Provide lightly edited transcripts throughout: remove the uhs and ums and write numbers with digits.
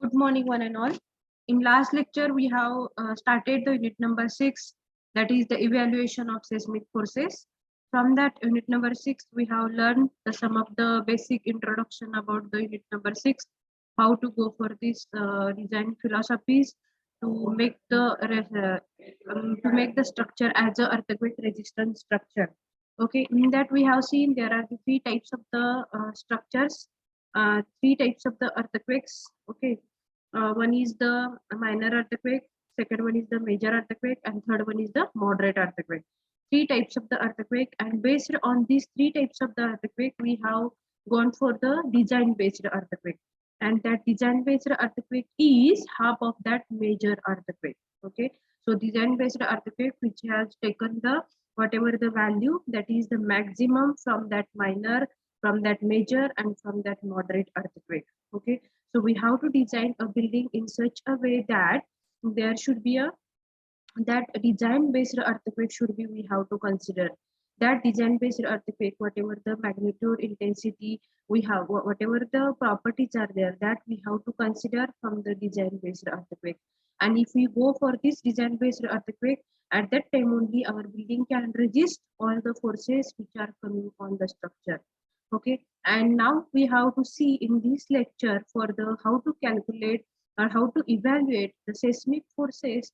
Good morning, one and all. In last lecture, we have started the unit number 6, that is the evaluation of seismic forces. From that unit number 6, we have learned some of the basic introduction about the unit number 6, how to go for this design philosophies to make the structure as a earthquake resistant structure. Okay, in that we have seen there are the three types of the structures, three types of the earthquakes. Okay, one is the minor earthquake, second one is the major earthquake, and third one is the moderate earthquake. Three types of the earthquake, and based on these three types of the earthquake, we have gone for the design based earthquake, and that design based earthquake is half of that major earthquake. Okay, so design based earthquake which has taken the whatever the value, that is the maximum from that minor, from that major, and from that moderate earthquake. Okay, so we have to design a building in such a way that there should be a that design based earthquake should be, we have to consider that design based earthquake, whatever the magnitude, intensity we have, whatever the properties are there, that we have to consider from the design based earthquake. And if we go for this design based earthquake, at that time only our building can resist all the forces which are coming on the structure. Okay, and now we have to see in this lecture for the how to calculate or how to evaluate the seismic forces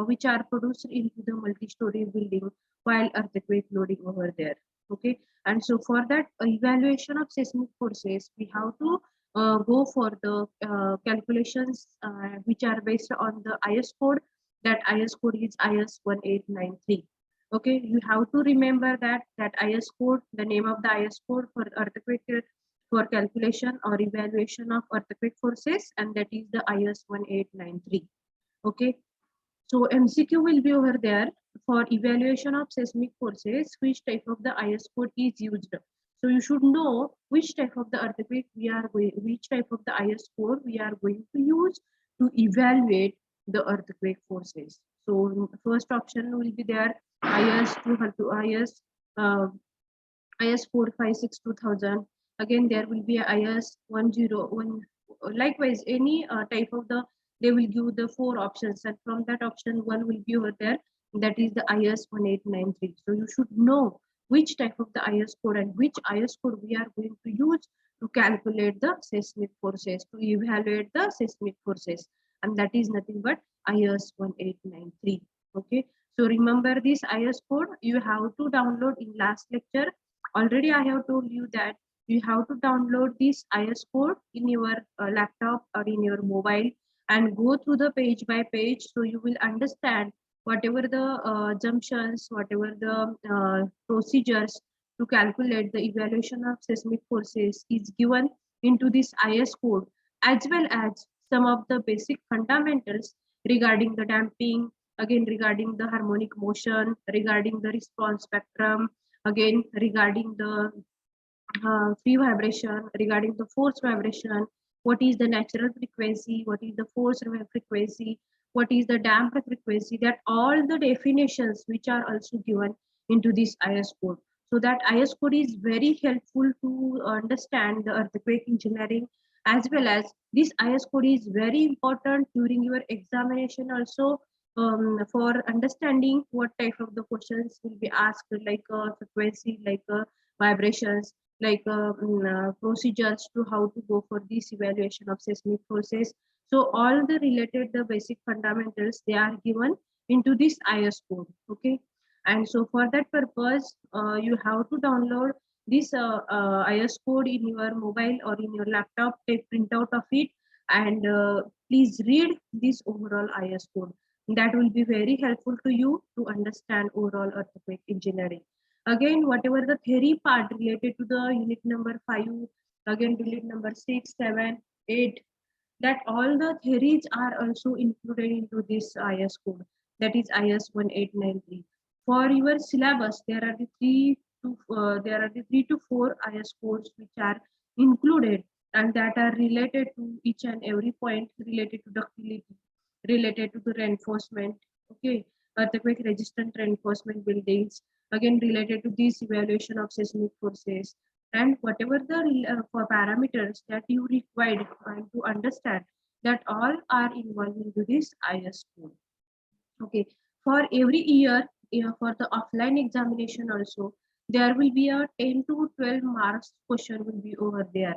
which are produced into the multi-story building while earthquake loading over there. Okay, and so for that evaluation of seismic forces, we have to go for the calculations which are based on the IS code. That IS code is IS 1893. Okay, you have to remember that IS code, the name of the IS code for earthquake, for calculation or evaluation of earthquake forces, and that is the IS 1893. Okay, so MCQ will be over there for evaluation of seismic forces, which type of the IS code is used. So you should know which type of the earthquake we are going, which type of the IS code we are going to use to evaluate the earthquake forces. So first option will be there IS 200, IS 456 2000. Again, there will be a IS 101. Likewise, any type of the, they will give the four options, and from that option, one will be over there. That is the IS 1893. So you should know which type of the IS code and which IS code we are going to use to calculate the seismic forces, to evaluate the seismic forces, and that is nothing but IS 1893. Okay. So remember this IS code. You have to download in last lecture. Already I have told you that you have to download this IS code in your laptop or in your mobile and go through the page by page, so you will understand whatever the assumptions, whatever the procedures to calculate the evaluation of seismic forces is given into this IS code, as well as some of the basic fundamentals regarding the damping, again regarding the harmonic motion, regarding the response spectrum, again regarding the free vibration, regarding the force vibration, what is the natural frequency, what is the force frequency, what is the damped frequency, that all the definitions which are also given into this IS code. So that IS code is very helpful to understand the earthquake engineering, as well as this IS code is very important during your examination also, for understanding what type of the questions will be asked, like frequency, like vibrations, like procedures to how to go for this evaluation of seismic forces. So all the related, the basic fundamentals, they are given into this IS code. Okay, and so for that purpose, you have to download this IS code in your mobile or in your laptop, take printout of it, and please read this overall IS code. That will be very helpful to you to understand overall earthquake engineering. Again, whatever the theory part related to the unit number 5, again unit number 6, 7, 8, that all the theories are also included into this IS code, that is IS 1893. For your syllabus, there are the three to four IS codes which are included, and that are related to each and every point, related to ductility, related to the reinforcement. Okay, earthquake resistant reinforcement buildings, again related to this evaluation of seismic forces, and whatever the for parameters that you required and to understand, that all are involved into this IS code. Okay, for every year, for the offline examination also, there will be a 10 to 12 marks question will be over there.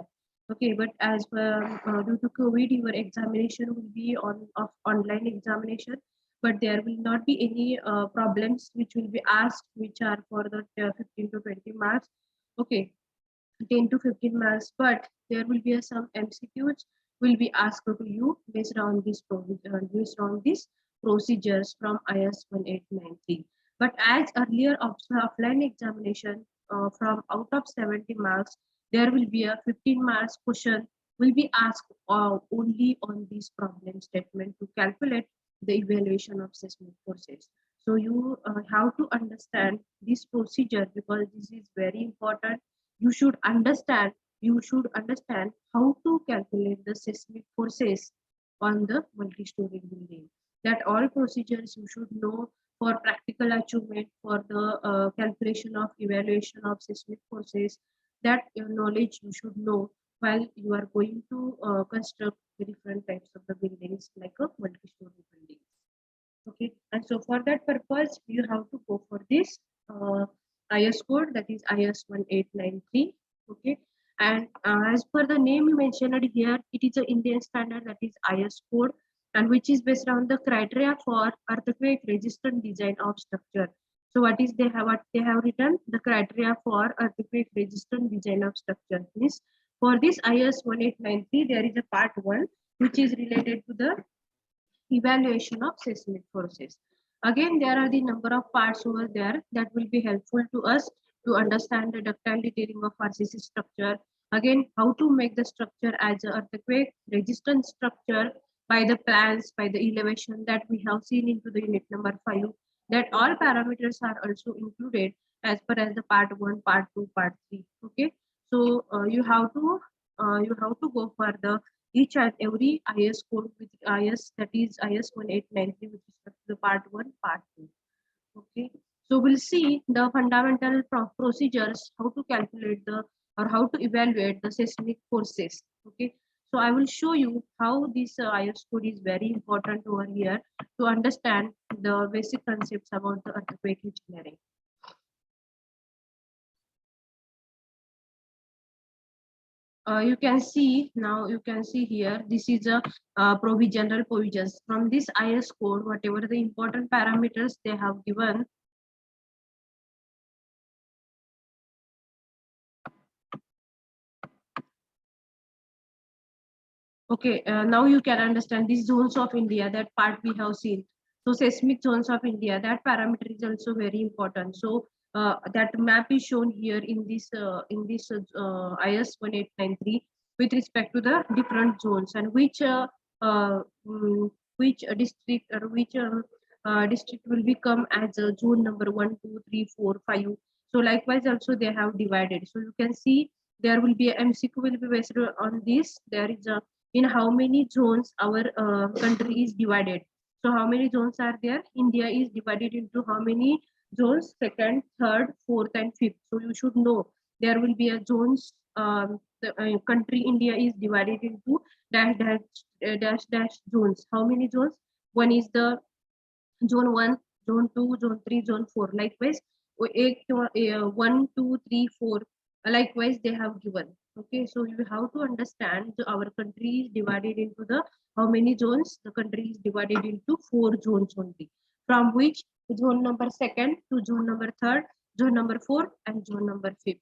Okay, but as due to COVID, your examination will be on of online examination, but there will not be any problems which will be asked, which are for the 15 to 20 marks. Okay, 10 to 15 marks, but there will be some MCQs will be asked to you based on based on these procedures from IS 1893. But as earlier offline examination, from out of 70 marks, there will be a 15 marks question will be asked only on this problem statement to calculate the evaluation of seismic forces. So you have to understand this procedure because this is very important. You should understand how to calculate the seismic forces on the multi-story building. That all procedures you should know for practical achievement, for the calculation of evaluation of seismic forces. That knowledge you should know while you are going to construct the different types of the buildings like a multi-story building. Okay, and so for that purpose, you have to go for this IS code, that is IS 1893. Okay, and as per the name you mentioned here, it is an Indian standard, that is IS code, and which is based on the criteria for earthquake resistant design of structure. So what they have written, the criteria for earthquake resistant design of structure is, for this IS 1893 there is a part 1 which is related to the evaluation of seismic forces. Again, there are the number of parts over there that will be helpful to us to understand the ductile detailing of RCC structure. Again, how to make the structure as an earthquake resistant structure by the plans, by the elevation that we have seen into the unit number 5. That all parameters are also included as per as the part 1, part 2, part 3. Okay, so you have to go for the each and every IS code with IS, that is IS 1893 with respect to the part 1, part 2. Okay, so we'll see the fundamental procedures, how to calculate the or how to evaluate the seismic forces. Okay, so I will show you how this IS code is very important over here to understand the basic concepts about the earthquake engineering. You can see now, you can see here, this is a general provisions from this IS code. Whatever the important parameters they have given, okay, now you can understand these zones of India, that part we have seen. So seismic zones of India, that parameter is also very important. So that map is shown here in this IS 1893 with respect to the different zones, and uh, mm, which district or which district will become as a zone number 1, 2, 3, 4, 5. So likewise also they have divided. So you can see there will be a MCQ will be based on this. There is a in how many zones our country is divided. So how many zones are there? India is divided into how many zones? Second, third, fourth, and fifth. So you should know there will be a zones. The country India is divided into dash dash dash zones. How many zones? One is the zone 1, zone 2, zone 3, zone 4. Likewise, 1, 2, 3, 4. Likewise, they have given. Okay, so you have to understand our country is divided into the how many zones? The country is divided into 4 zones only, from which zone number 2nd to zone number 3rd, zone number 4, and zone number 5th.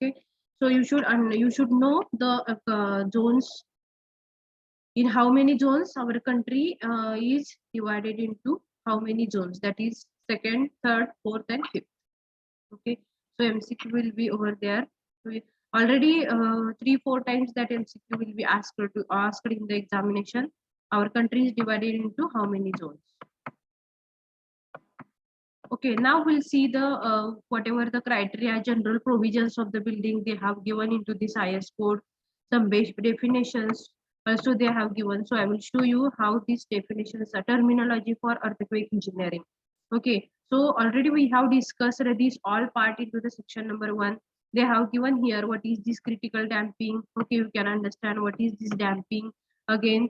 Okay, so you should know the zones in how many zones our country is divided into how many zones, that is second, third, fourth and fifth. Okay, so MCQ will be over there. We already 3-4 times that MCQ will be asked in the examination. Our country is divided into how many zones. Okay, now we'll see the whatever the criteria, general provisions of the building they have given into this IS code, some basic definitions also they have given. So I will show you how these definitions are terminology for earthquake engineering. Okay, so already we have discussed this all part into the section number 1. They have given here what is this critical damping. Okay, you can understand what is this damping. Again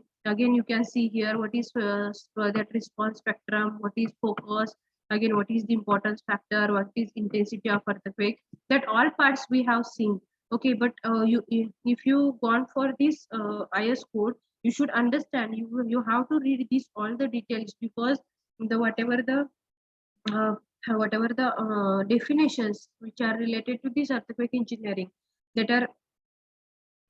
you can see here what is that response spectrum, what is focus, again what is the importance factor, what is intensity of earthquake, that all parts we have seen. Okay, but if you gone for this IS code, you should understand, you have to read this all the details, because the uh, whatever the definitions which are related to this earthquake engineering, that are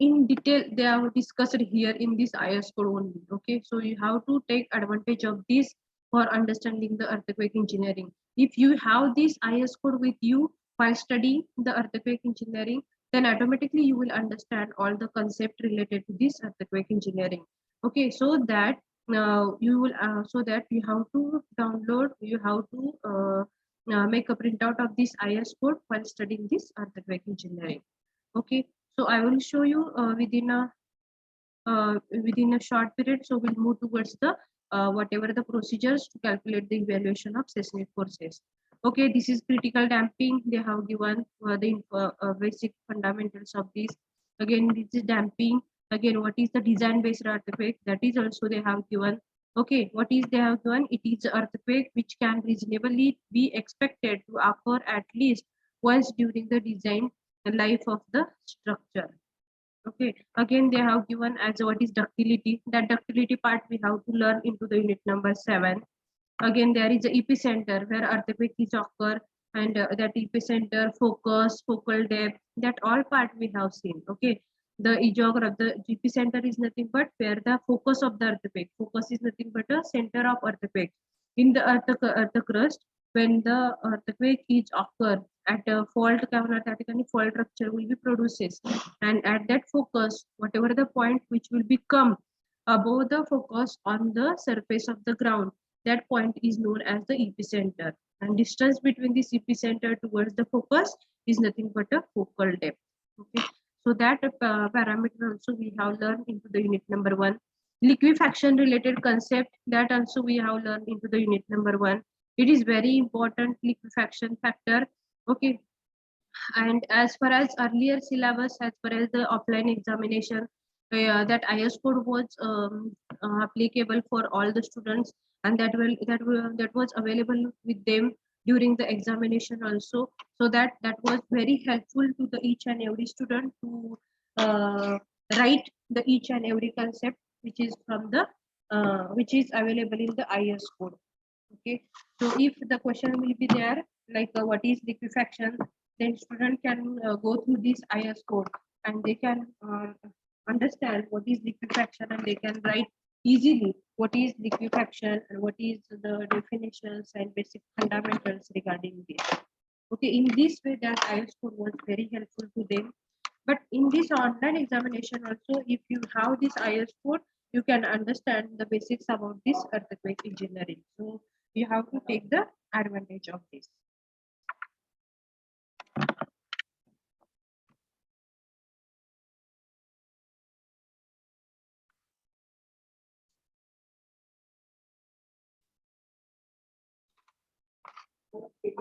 in detail they are discussed here in this IS code only. Okay, so you have to take advantage of this for understanding the earthquake engineering. If you have this IS code with you while studying the earthquake engineering, then automatically you will understand all the concept related to this earthquake engineering. Okay, so that you will so that you have to download, you have to make a printout of this IS code while studying this earthquake engineering. Okay, so I will show you within a short period. So we'll move towards the whatever the procedures to calculate the evaluation of seismic forces. Okay, this is critical damping. They have given the basic fundamentals of this. Again, this is damping. Again, what is the design based earthquake? That is also they have given. Okay, what is they have given? It is the earthquake which can reasonably be expected to occur at least once during the design life of the structure. Okay, again they have given as what is ductility. That ductility part we have to learn into the unit number 7. Again there is the epicenter where earthquake is occur, and that epicenter, focus, focal depth, that all part we have seen. Okay, the geography, the epicenter is nothing but where the focus of the earthquake. Focus is nothing but a center of earthquake in the earth crust. When the earthquake is occur at a fault cavern, fault rupture will be produces, and at that focus, whatever the point which will become above the focus on the surface of the ground, that point is known as the epicenter, and distance between this epicenter towards the focus is nothing but a focal depth. Okay, so that parameter also we have learned into the unit number 1. Liquefaction related concept, that also we have learned into the unit number 1. It is very important, liquefaction factor. Okay, and as far as earlier syllabus, as far as the offline examination, that IS code was applicable for all the students, and that was available with them during the examination also. So that was very helpful to the each and every student to uh, write the each and every concept which is from the which is available in the IS code. Okay, so if the question will be there like what is liquefaction, then student can go through this IS code, and they can understand what is liquefaction, and they can write easily what is liquefaction and what is the definitions and basic fundamentals regarding this. Okay, in this way that IS code was very helpful to them. But in this online examination also, if you have this IS code, you can understand the basics about this earthquake engineering. So you have to take the advantage of this. Okay.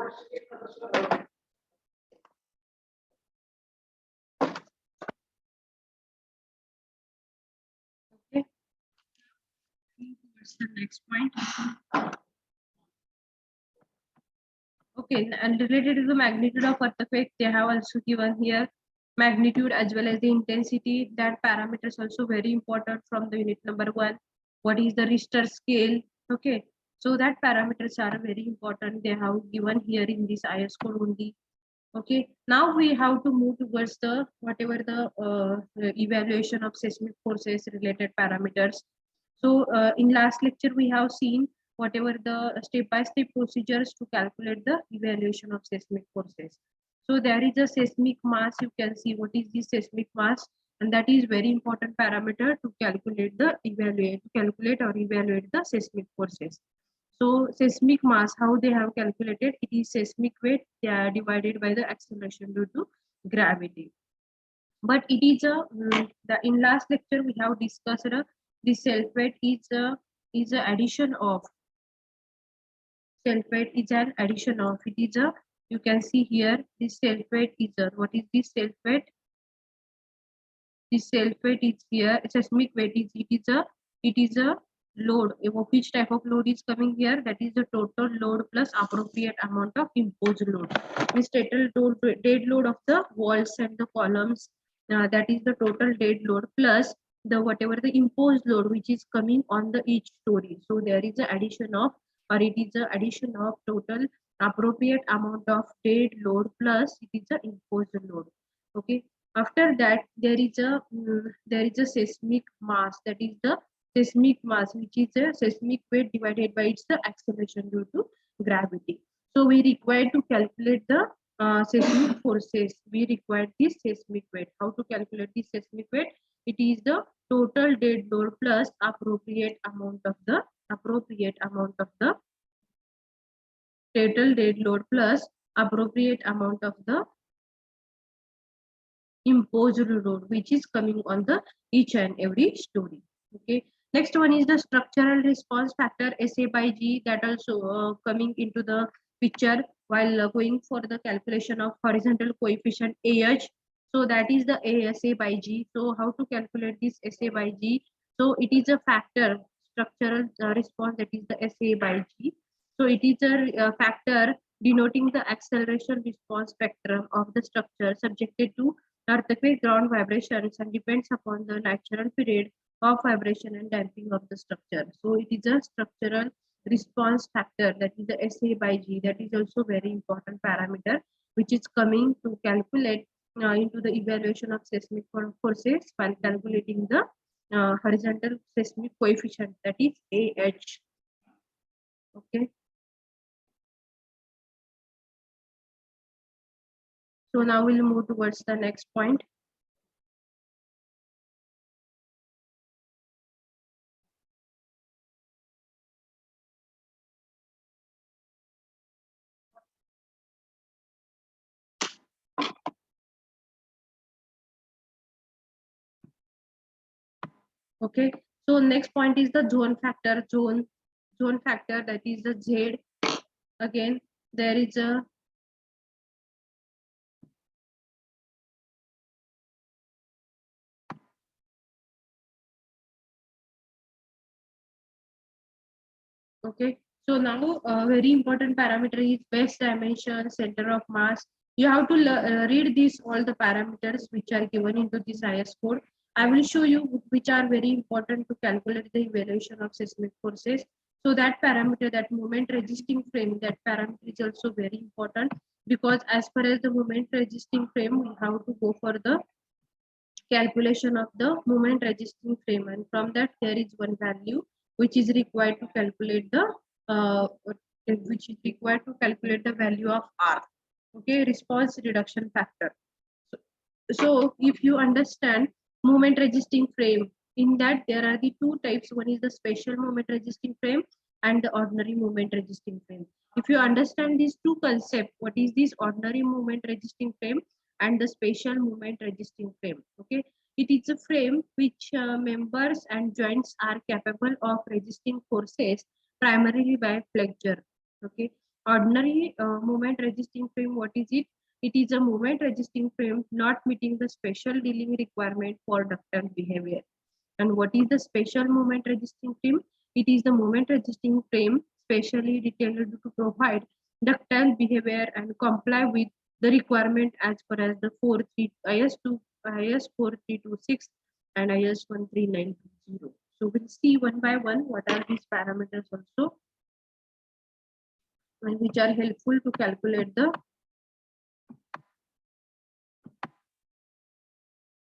What's the next point? Okay, and related to the magnitude of earthquake, they have also given here magnitude as well as the intensity. That parameter is also very important from the unit number 1. What is the Richter scale? Okay, so that parameters are very important. They have given here in this IS code only. Okay, now we have to move towards the whatever the evaluation of seismic forces related parameters. So in last lecture we have seen whatever the step-by-step procedures to calculate the evaluation of seismic forces. So there is a seismic mass. You can see what is the seismic mass, and that is very important parameter to calculate or evaluate the seismic forces. So seismic mass, how they have calculated, it is seismic weight divided by the acceleration due to gravity. But it is in last lecture we have discussed the self weight is a addition of self weight is an addition of it is a, you can see here this self weight is a, what is this self weight? This self weight is here. Seismic weight is it is a load. Which type of load is coming here? That is the total load plus appropriate amount of imposed load. This total dead load of the walls and the columns. That is the total dead load plus the whatever the imposed load which is coming on the each story. So there is a addition of, or it is a addition of total appropriate amount of dead load plus it is a imposed load. Okay, after that there is a seismic mass, that is the seismic mass which is a seismic weight divided by its the acceleration due to gravity. So we require to calculate the seismic forces. We require this seismic weight. How to calculate this seismic weight? It is the total dead load plus appropriate amount of the total dead load plus appropriate amount of the imposed load which is coming on the each and every story. Okay, next one is the structural response factor, SA by G, that also coming into the picture while going for the calculation of horizontal coefficient AH. So that is the SA by G. So how to calculate this SA by G? So it is a factor, structural response, that is the SA by G. So it is a factor denoting the acceleration response spectrum of the structure subjected to earthquake ground vibrations and depends upon the natural period of vibration and damping of the structure. So it is a structural response factor, that is the SA by G. That is also very important parameter which is coming to calculate into the evaluation of seismic forces while calculating the horizontal seismic coefficient, that is AH. Okay. So now we'll move towards the next point. Okay, so next point is the zone factor. Zone factor, that is the Z. Again, there is a okay. So now very important parameter is base dimension, center of mass. You have to read these all the parameters which are given into this IS code. I will show you which are very important to calculate the evaluation of seismic forces. So that parameter, that moment resisting frame, that parameter is also very important, because as far as the moment resisting frame, we have to go for the calculation of the moment resisting frame, and from that there is one value which is required to calculate the value of R. Okay, response reduction factor. So if you understand moment resisting frame, in that there are the two types. One is the special moment resisting frame and the ordinary moment resisting frame. If you understand these two concepts, what is this ordinary moment resisting frame and the special moment resisting frame? Okay, it is a frame which members and joints are capable of resisting forces primarily by flexure. Okay, ordinary moment resisting frame, what is it? It is a moment resisting frame not meeting the special dealing requirement for ductile behavior. And what is the special moment resisting frame? It is the moment resisting frame specially detailed to provide ductile behavior and comply with the requirement as per as the IS 4326 and IS 13920. So we'll see one by one what are these parameters also, and which are helpful to calculate the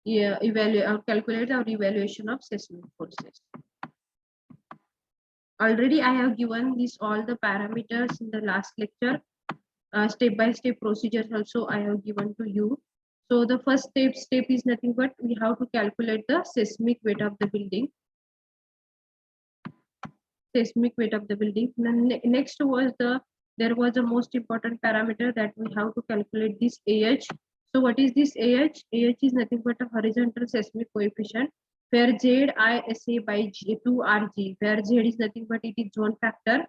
calculate our evaluation of seismic forces. Already I have given this all the parameters in the last lecture. Step by step procedures also I have given to you. So the first step is nothing but we have to calculate the seismic weight of the building. Next was there was a most important parameter that we have to calculate this AH. So what is this AH? AH is nothing but a horizontal seismic coefficient where Z I SA by G 2 RG, where Z is nothing but it is zone factor.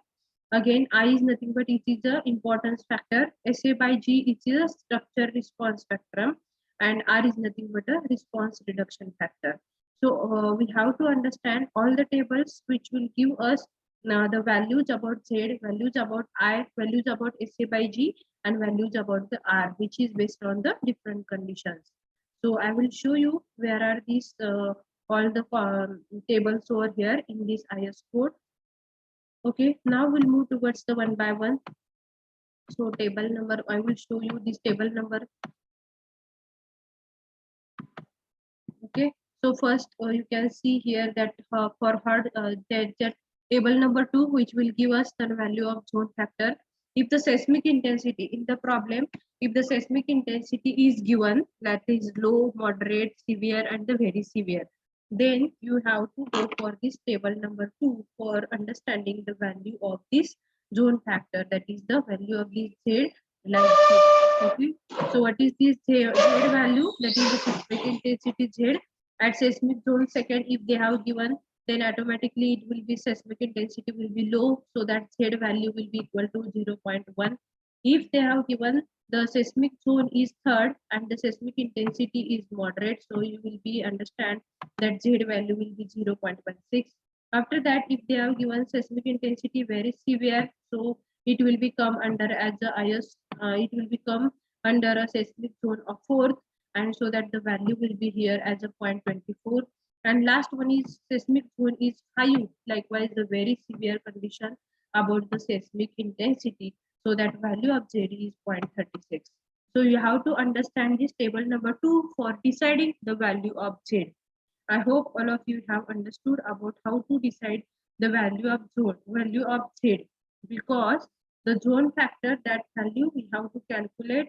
Again, I is nothing but it is the importance factor. SA by G is a structure response spectrum, and R is nothing but a response reduction factor. So we have to understand all the tables which will give us the values about Z, values about I, values about SA by G, and values about the R, which is based on the different conditions. So I will show you where are these all the tables over here in this IS code. Okay, now we'll move towards the one by one. So table number, I will show you this table number. Okay, so first you can see here that for hard that table number 2, which will give us the value of zone factor. If the seismic intensity in the problem, if the seismic intensity is given, that is low, moderate, severe, and the very severe, then you have to go for this table number 2 for understanding the value of this zone factor, that is the value of this Z like this. Okay, so what is this Z value? That is the seismic intensity Z at seismic zone second. If they have given, then automatically it will be seismic intensity will be low, so that Z value will be equal to 0.1. If they have given the seismic zone is third and the seismic intensity is moderate, so you will be understand that Z value will be 0.16. After that, if they have given seismic intensity very severe, so it will become under as the IS, it will become under a seismic zone of fourth, and so that the value will be here as a 0.24. And last one is seismic zone is high, likewise the very severe condition about the seismic intensity, so that value of Z is 0.36. So you have to understand this table number 2 for deciding the value of Z. I hope all of you have understood about how to decide the value of Z, because the zone factor, that value we have to calculate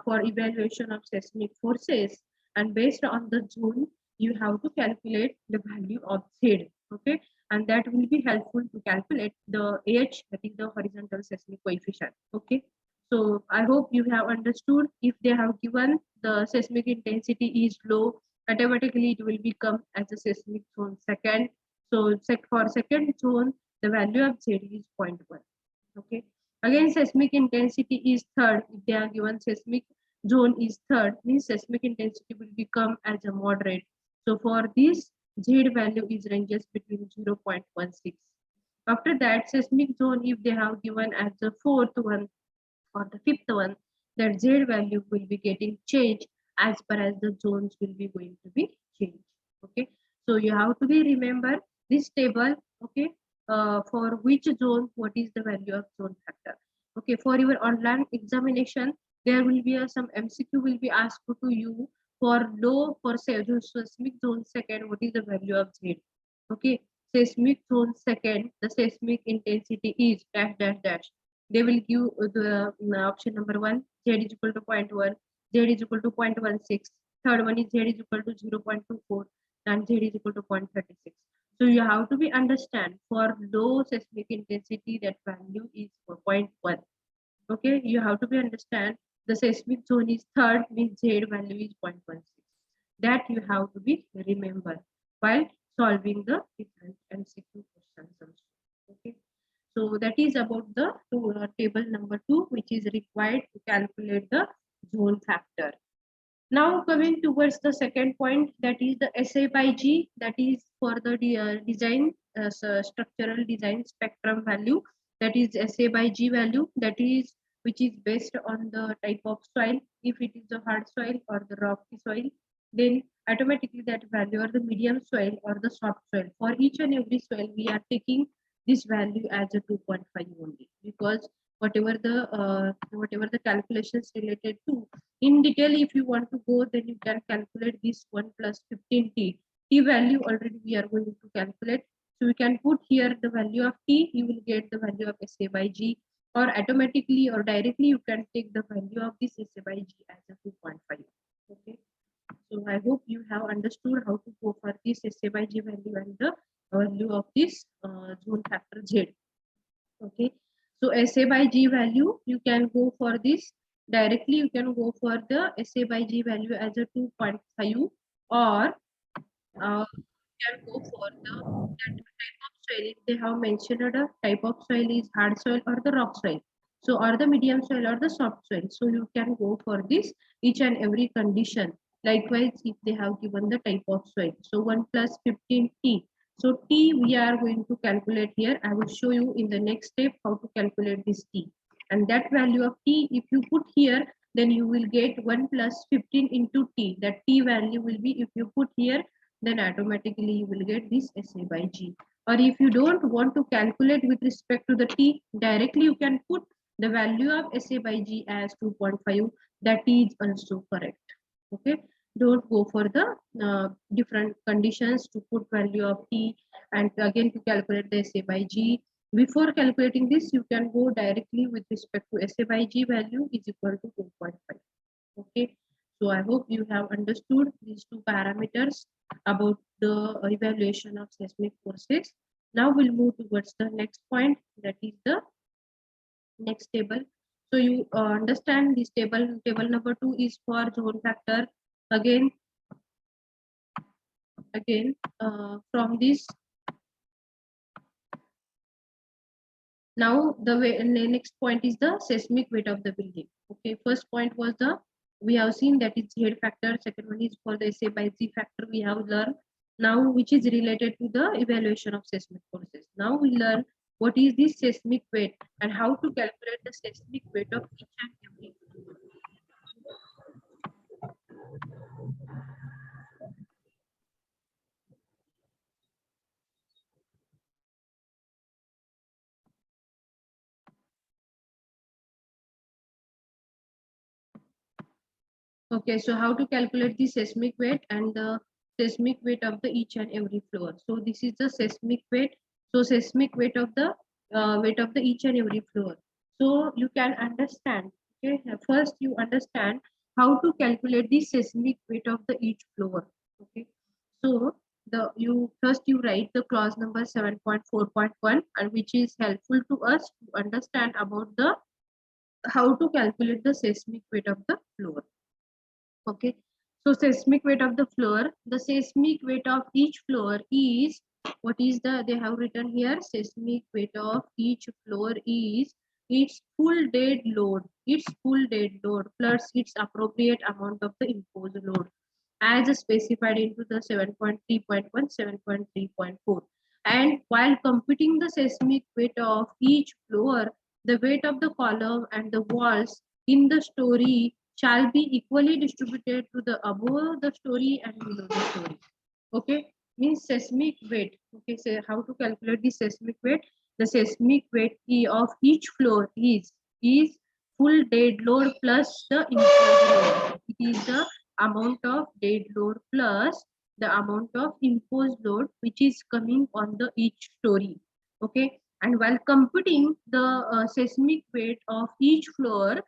for evaluation of seismic forces, and based on the zone you have to calculate the value of Z. Okay, and that will be helpful to calculate the H, that is the horizontal seismic coefficient. Okay, so I hope you have understood. If they have given the seismic intensity is low, automatically it will become as a seismic zone second. So for second zone, the value of Z is 0.1. Okay. Again, seismic intensity is third. If they are given seismic zone is third, means seismic intensity will become as a moderate. So for this, Z value is ranges between 0.16. After that, seismic zone, if they have given as the fourth one or the fifth one, that Z value will be getting changed as per as the zones will be going to be changed. Okay, so you have to be remember this table. Okay, for which zone what is the value of zone factor. Okay, for your online examination there will be some MCQ will be asked to you. For low, for seismic zone second, what is the value of Z? Okay, seismic zone second, the seismic intensity is dash dash dash. They will give the option number 1, Z is equal to 0.1, Z is equal to 0.16. Third one is Z is equal to 0.24, and Z is equal to 0.36. So you have to be understand for low seismic intensity that value is 0.1. Okay, you have to be understand the seismic zone is third, means Z value is 0.16. That you have to be remember while solving the different MCQ questions also. Okay, so that is about the table number 2, which is required to calculate the zone factor. Now coming towards the second point, that is the SA by G, that is for the design structural design spectrum value, that is SA by G value, that is which is based on the type of soil. If it is a hard soil or the rocky soil, then automatically that value, or the medium soil or the soft soil, for each and every soil we are taking this value as a 2.5 only, because whatever the calculations related to. In detail, if you want to go, then you can calculate this 1 plus 15t. T value already we are going to calculate. So we can put here the value of t, you will get the value of SA by G, or automatically or directly you can take the value of this SA by G as a 2.5. Okay. So I hope you have understood how to go for this SA by G value and the value of this zone factor Z. Okay. So SA by G value, you can go for this directly. You can go for the SA by G value as a 2.5, or can go for the that type of soil. If they have mentioned a type of soil is hard soil or the rock soil, so or the medium soil or the soft soil, so you can go for this each and every condition. Likewise, if they have given the type of soil, so 1 plus 15t. So t we are going to calculate here. I will show you in the next step how to calculate this t, and that value of t if you put here, then you will get 1 plus 15 into t. That t value will be, if you put here, then automatically you will get this SA by G. Or if you don't want to calculate with respect to the T, directly you can put the value of SA by G as 2.5. That is also correct. Okay. Don't go for the different conditions to put value of T and again to calculate the SA by G. Before calculating this, you can go directly with respect to SA by G value is equal to 2.5. Okay. So I hope you have understood these two parameters about the evaluation of seismic forces. Now we'll move towards the next point, that is the next table. So you understand this table. Table number 2 is for zone factor. Again, from this, now the next point is the seismic weight of the building. Okay, first point was the, we have seen that it's Z factor. Second one is for the SA by Z factor we have learned. Now which is related to the evaluation of seismic forces. Now we learn what is this seismic weight and how to calculate the seismic weight of each and every. Okay, so how to calculate the seismic weight and the seismic weight of the each and every floor. So this is the seismic weight. So seismic weight of the each and every floor. So you can understand. Okay, first you understand how to calculate the seismic weight of the each floor. Okay, so you write the clause number 7.4.1, and which is helpful to us to understand about the how to calculate the seismic weight of the floor. Okay, so seismic weight of the floor, the seismic weight of each floor is, what is the, they have written here, seismic weight of each floor is its full dead load, plus its appropriate amount of the imposed load as specified into the 7.3.1, 7.3.4. And while computing the seismic weight of each floor, the weight of the column and the walls in the story shall be equally distributed to the above the story and below the story. Okay, means seismic weight. Okay, so how to calculate the seismic weight? The seismic weight of each floor is full dead load plus the imposed load. It is the amount of dead load plus the amount of imposed load which is coming on the each story. Okay, and while computing the seismic weight of each floor,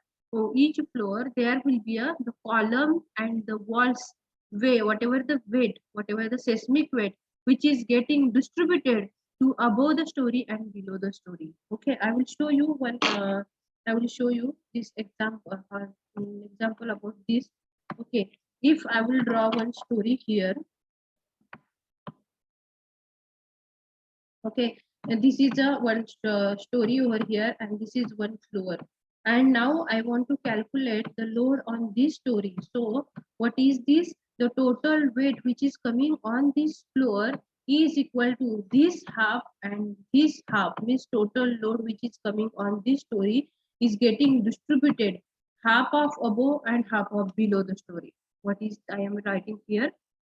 there will be the column and the walls way, whatever the weight, whatever the seismic weight which is getting distributed to above the story and below the story. Okay, I will show you one. I will show you this example. Example about this. Okay, if I will draw one story here. Okay, and this is a one story over here, and this is one floor. And now I want to calculate the load on this story. So what is this? The total weight which is coming on this floor is equal to this half and this half, means total load which is coming on this story is getting distributed half of above and half of below the story. What is I am writing here?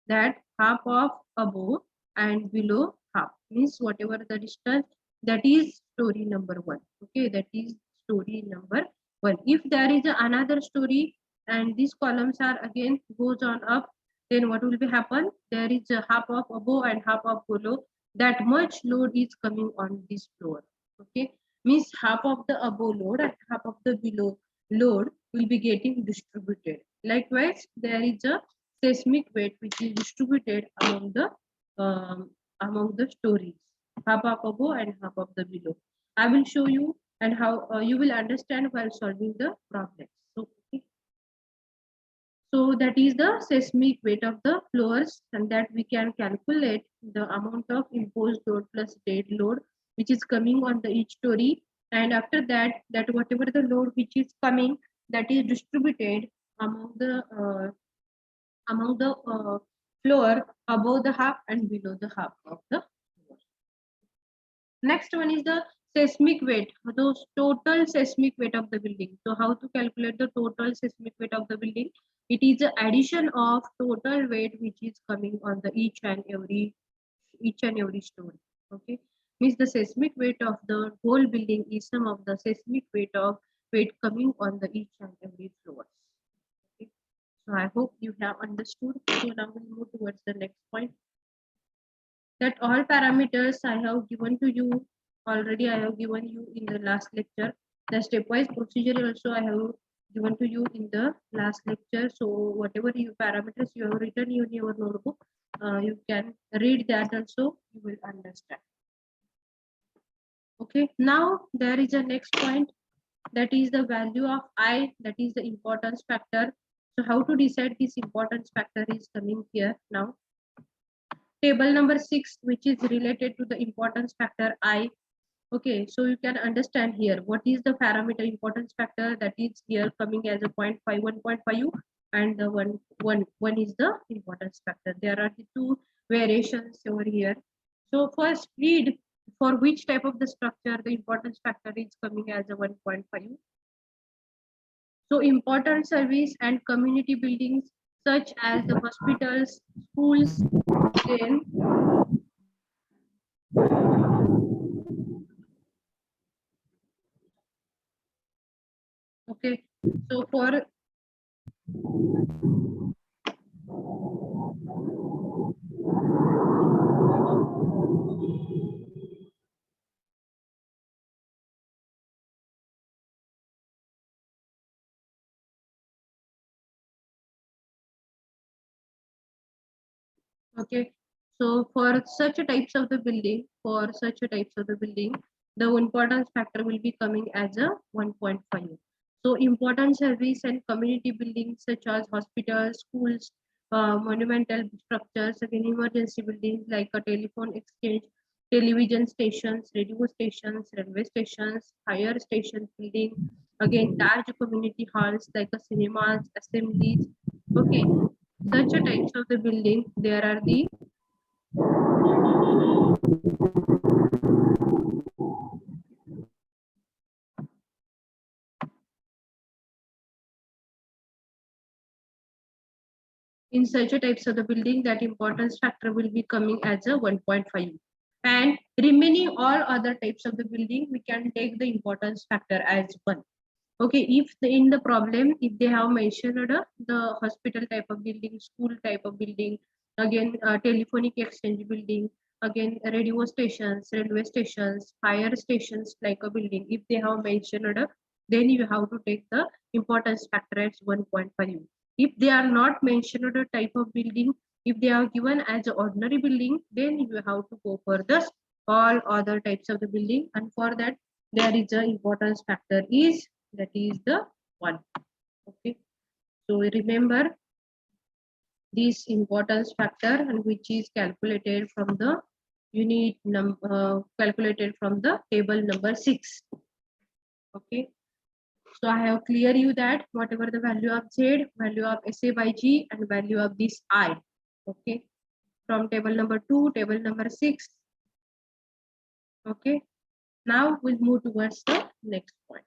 That half of above and below half, means whatever the distance, that is story number 1. Okay, that is story number 1. If there is another story and these columns are again goes on up, then what will be happen? There is a half of above and half of below. That much load is coming on this floor. Okay, means half of the above load and half of the below load will be getting distributed. Likewise, there is a seismic weight which is distributed um, among the stories, half of above and half of the below. I will show you and how you will understand while solving the problem. So, okay. So that is the seismic weight of the floors, and that we can calculate the amount of imposed load plus dead load which is coming on the each story. And after that, whatever the load which is coming, that is distributed among the floor above the half and below the half of the floor. Next one is the seismic weight, those total seismic weight of the building. So how to calculate the total seismic weight of the building? It is the addition of total weight which is coming on the each and every story. Okay, means the seismic weight of the whole building is sum of the seismic weight coming on the each and every floor. Okay. So I hope you have understood. So now we'll move towards the next point. That all parameters I have given to you already. I have given you in the last lecture. The stepwise procedure also I have given to you in the last lecture. So whatever you parameters you have written in your notebook, you can read that also. You will understand. Okay. Now there is a next point. That is the value of I. That is the importance factor. So how to decide this importance factor is coming here now. Table number 6, which is related to the importance factor I. Okay, so you can understand here what is the parameter importance factor that is here coming as a 0.5, 1.5, and the one is the importance factor. There are the two variations over here. So first read for which type of the structure the importance factor is coming as a 1.5. So important service and community buildings such as the hospitals, schools, then okay. So for okay, so for such a types of the building, the importance factor will be coming as a 1.5. So important service and community buildings such as hospitals, schools, monumental structures, again emergency buildings like a telephone exchange, television stations, radio stations, railway stations, fire station building, again large community halls like a cinemas, assemblies. Okay, such a types of the building, there are the in such a types of the building that importance factor will be coming as a 1.5, and remaining all other types of the building we can take the importance factor as 1. Okay, if in the problem if they have mentioned the hospital type of building, school type of building, again telephonic exchange building, again radio stations, railway stations, fire stations like a building, if they have mentioned then you have to take the importance factor as 1.5. If they are not mentioned a type of building, if they are given as an ordinary building, then you have to go for the all other types of the building, and for that there is a importance factor is that is the 1. Okay, so remember this importance factor, and which is calculated from the calculated from the table number 6. Okay, so I have clear you that whatever the value of Z, value of SA by G, and value of this I. Okay, from table number 2, table number 6. Okay, now we'll move towards the next point.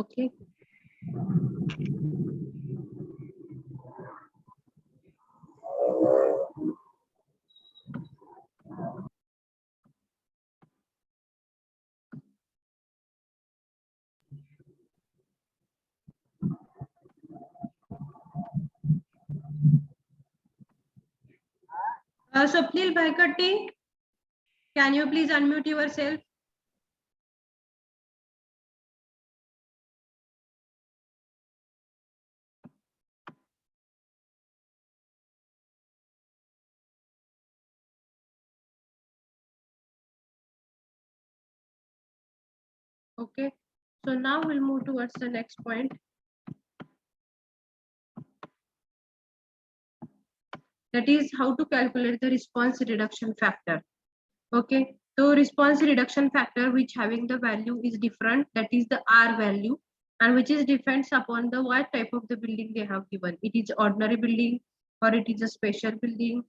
Okay. Swapnil Bhaikatti, can you please unmute yourself? Okay. So now we'll move towards the next point. That is how to calculate the response reduction factor. Okay. So response reduction factor which having the value is different, that is the R value, and which is depends upon the what type of the building they have given. It is ordinary building or it is a special building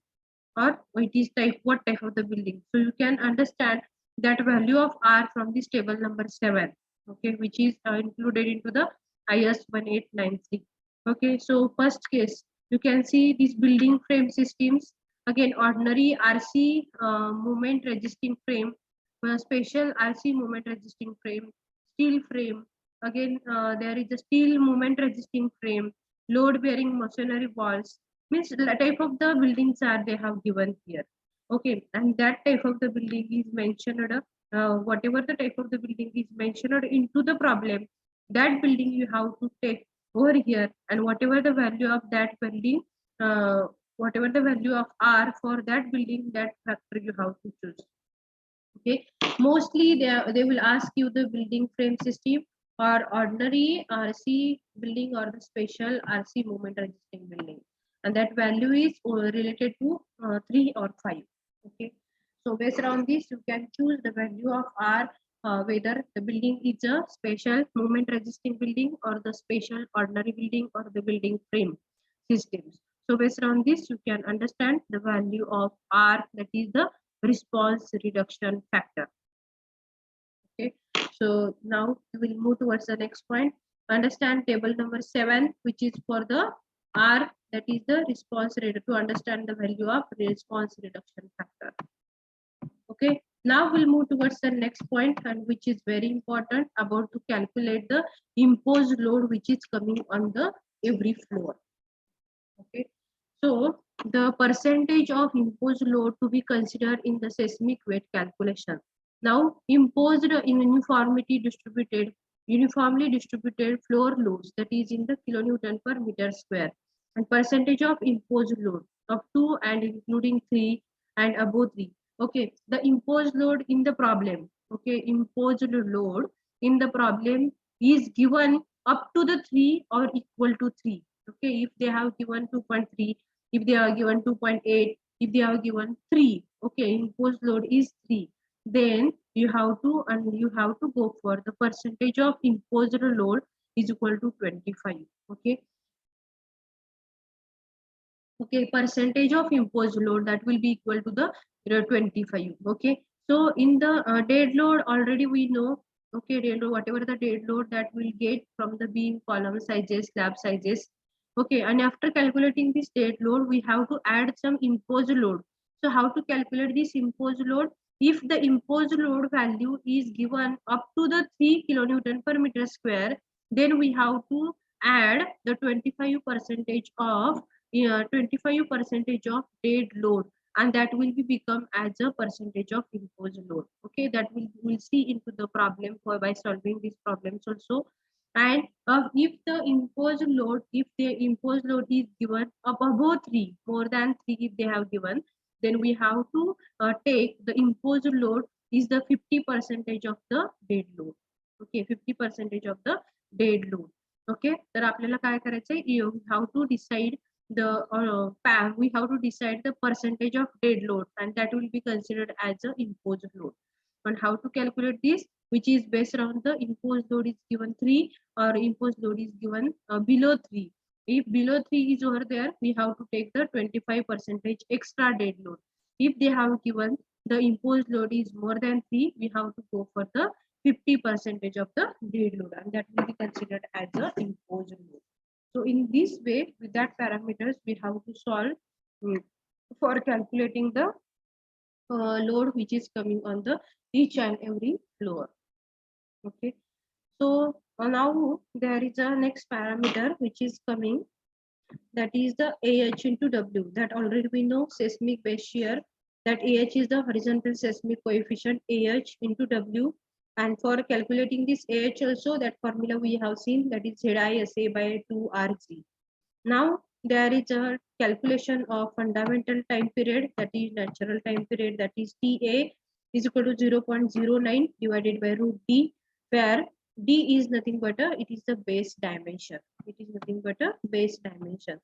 or it is what type of the building. So you can understand that value of R from this table number 7, okay, which is included into the IS 1893. Okay, so first case, you can see these building frame systems. Again, ordinary RC moment resisting frame, special RC moment resisting frame, steel frame. Again, there is a steel moment resisting frame, load bearing masonry walls, means the type of the buildings are they have given here. Okay, and that type of the building is mentioned, whatever the type of the building is mentioned into the problem, that building you have to take over here, and whatever the value of that building, uh, whatever the value of R for that building, that factor you have to choose. Okay, mostly they will ask you the building frame system or ordinary RC building or the special RC moment resisting building, and that value is related to 3 or 5. Okay, so based on this you can choose the value of R, whether the building is a special moment resisting building or the special ordinary building or the building frame systems. So based on this you can understand the value of R, that is the response reduction factor. Okay, so now we will move towards the next point. Understand table number 7, which is for the R, that is the response rate, to understand the value of response reduction factor. Okay, now we'll move towards the next point, and which is very important, about to calculate the imposed load which is coming on the every floor. Okay, so the percentage of imposed load to be considered in the seismic weight calculation. Now, imposed in uniformly distributed floor loads, that is in the kilonewton per meter square, and percentage of imposed load of 2 and including 3 and above 3. Okay, the imposed load in the problem. Okay, imposed load in the problem is given up to the 3 or equal to 3. Okay, if they have given 2.3, if they are given 2.8, if they are given 3, okay, imposed load is 3, then you have to go for the percentage of imposed load is equal to 25. Okay, okay, percentage of imposed load that will be equal to the 25. Okay, so in the dead load already we know. Okay, dead load, whatever the dead load that will get from the beam, column sizes, slab sizes. Okay, and after calculating this dead load we have to add some imposed load. So how to calculate this imposed load? If the imposed load value is given up to the 3 kilonewton per meter square, then we have to add the 25 percentage of 25 percentage of dead load, and that will be become as a percentage of imposed load. Okay, that will see into the problem for by solving these problems also. And if the imposed load is given above 3, more than 3 if they have given, then we have to take the imposed load is the 50 percentage of the dead load. Okay, 50 percentage of the dead load. Okay, तर आपल्याला काय करायचंय, you have to decide we have to decide the percentage of dead load, and that will be considered as a imposed load. And how to calculate this, which is based on the imposed load is given 3 or imposed load is given below 3. If below 3 is over there, we have to take the 25 percentage extra dead load. If they have given the imposed load is more than 3, we have to go for the 50% of the dead load, and that will be considered as a imposed load. So in this way, with that parameters, we have to solve for calculating the load which is coming on the each and every floor. Okay. So now there is a next parameter which is coming, that is the AH into W. That already we know, seismic base shear, that AH is the horizontal seismic coefficient, AH into W. And for calculating this AH also, that formula we have seen, that is ZISA by 2RG. Now there is a calculation of fundamental time period, that is natural time period, that is TA is equal to 0.09 divided by root D, where D is nothing but it is the base dimension. It is nothing but a base dimension.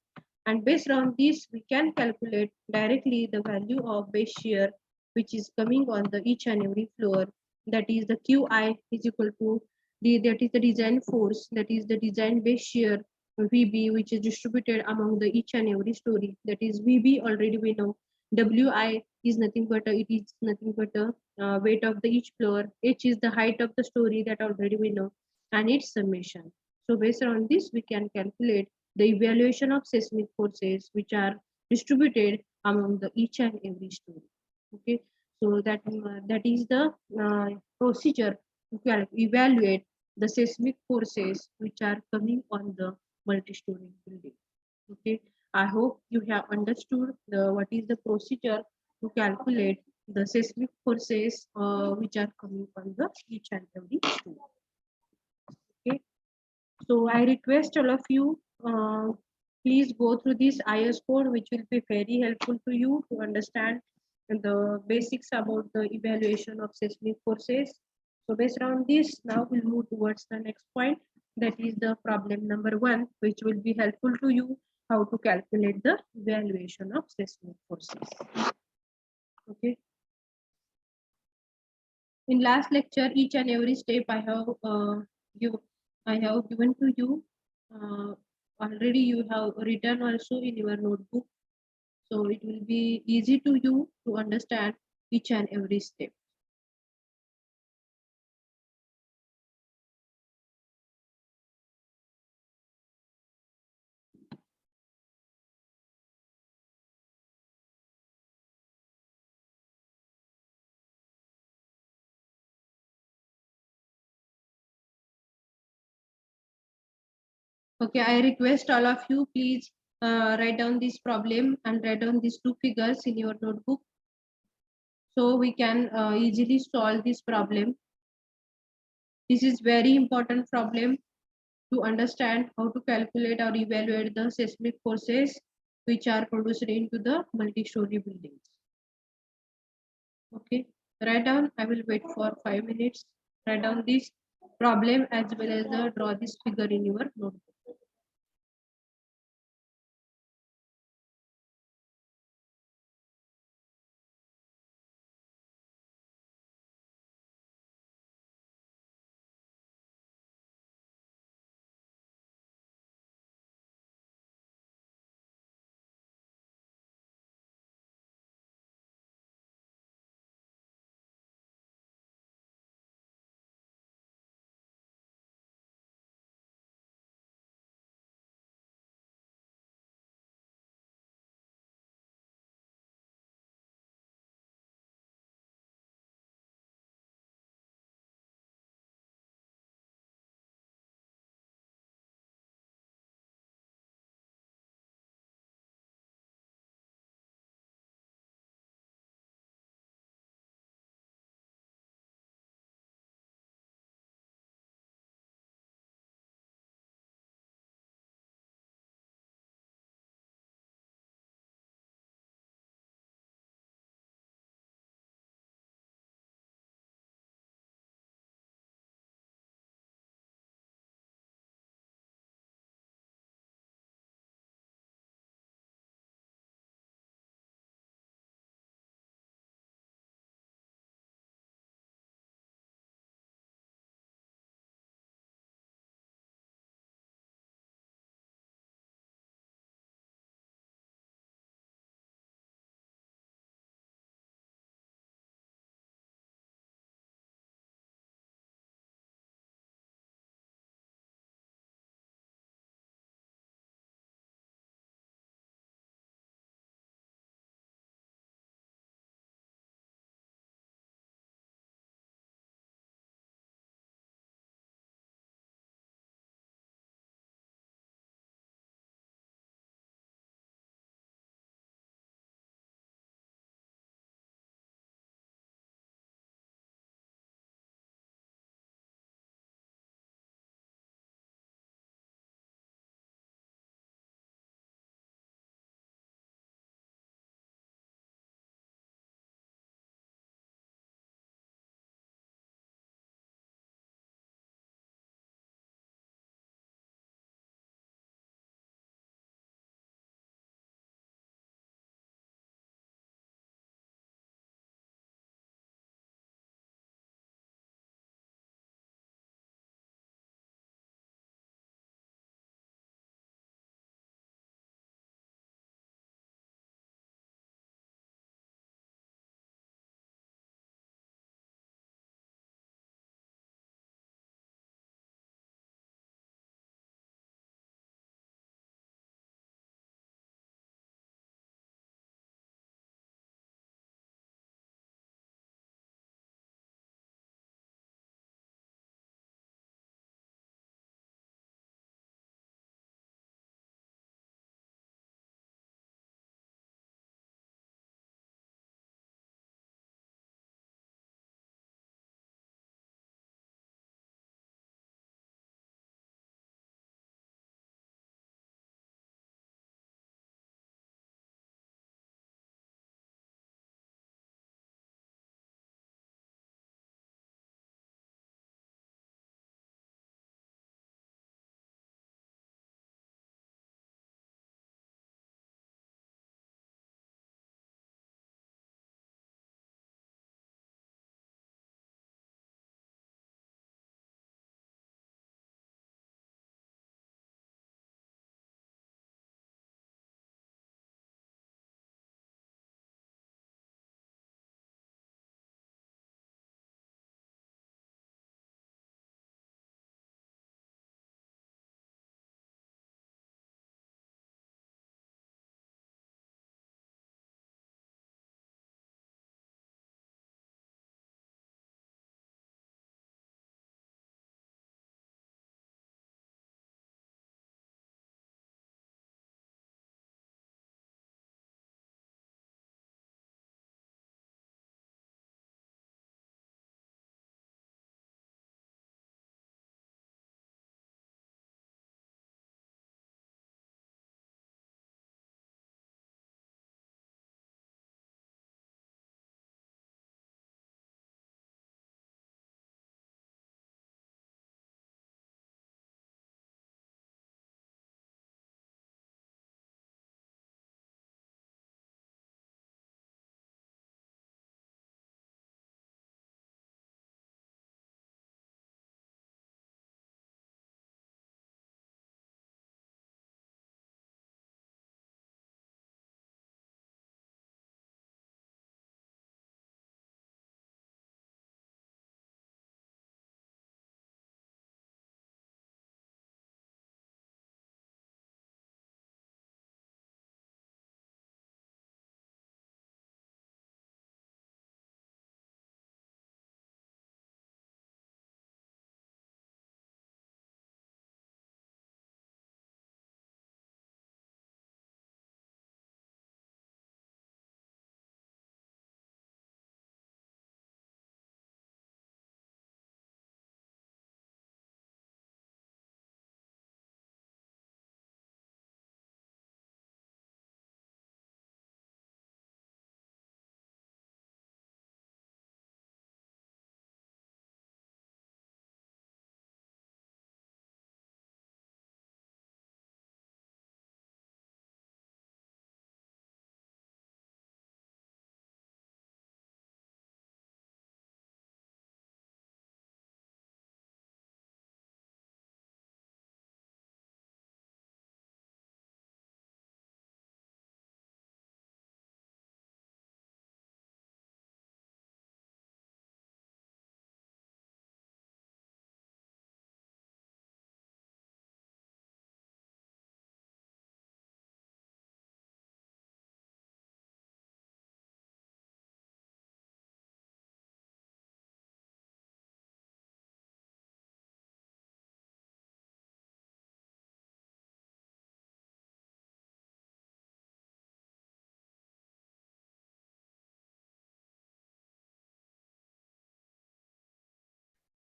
And based on this, we can calculate directly the value of base shear which is coming on the each and every floor. That is the QI is equal to that is the design force, that is the design base shear VB, which is distributed among the each and every story. That is VB already we know. WI is nothing but it is nothing but weight of the each floor. H is the height of the story, that already we know, and its summation. So based on this, we can calculate the evaluation of seismic forces which are distributed among the each and every story. Okay, so that is the procedure to evaluate the seismic forces which are coming on the multi-story building. Okay, I hope you have understood what is the procedure to calculate the seismic forces which are coming on the each and every story. Okay, so I request all of you, please go through this IS code, which will be very helpful to you to understand the basics about the evaluation of seismic forces. So based on this, now we'll move towards the next point. That is the problem number 1, which will be helpful to you how to calculate the evaluation of seismic forces. Okay. In last lecture, each and every step I have given to you. Already you have written also in your notebook, so it will be easy to you to understand each and every step. Okay, I request all of you, please write down this problem and write down these two figures in your notebook, so we can easily solve this problem. This is very important problem to understand how to calculate or evaluate the seismic forces which are produced into the multi-story buildings. Okay, write down. I will wait for 5 minutes. Write down this problem as well as draw this figure in your notebook.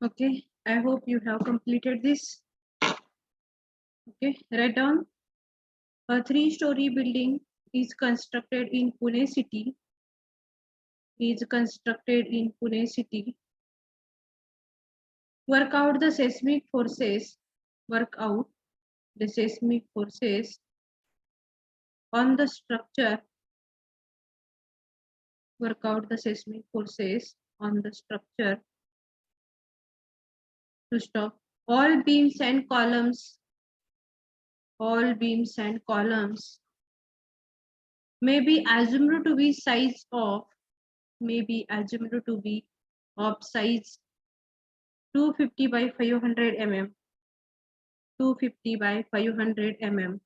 Okay, I hope you have completed this. Okay, write down. A three-story building is constructed in Pune city. Is constructed in Pune city. Work out the seismic forces. Work out the seismic forces on the structure. Work out the seismic forces on the structure to stop all beams and columns. All beams and columns may be assumed to be size of size 250 by 500 mm. 250 by 500 mm.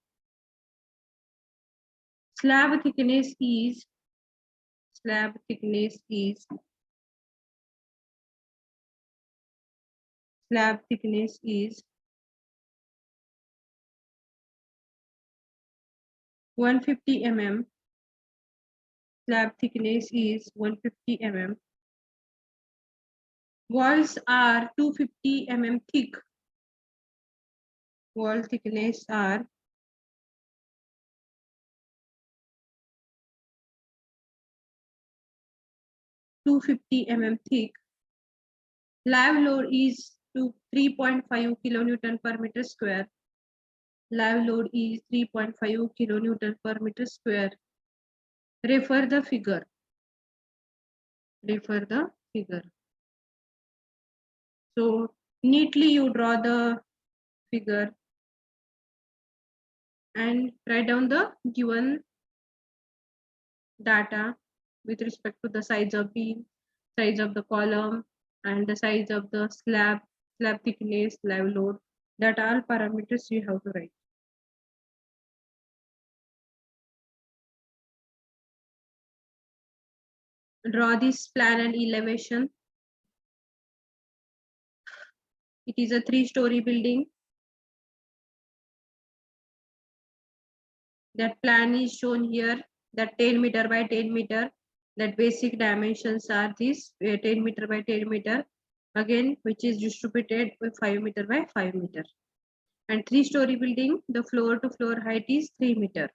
Slab thickness is slab thickness is slab thickness is 150 mm. Slab thickness is 150 mm. Walls are 250 mm thick. Wall thickness are 250 mm thick. Live load is to 3.5 kilonewton per meter square. Live load is 3.5 kilonewton per meter square. Refer the figure. Refer the figure. So neatly you draw the figure and write down the given data with respect to the size of beam, size of the column, and the size of the slab, slab thickness, live load. That all parameters you have to write. Draw this plan and elevation. It is a three-story building. That plan is shown here. That 10 meter by 10 meter. That basic dimensions are this 10 meter by 10 meter. Again, which is distributed with 5 meter by 5 meter. And three-story building, the floor to floor height is 3 meter.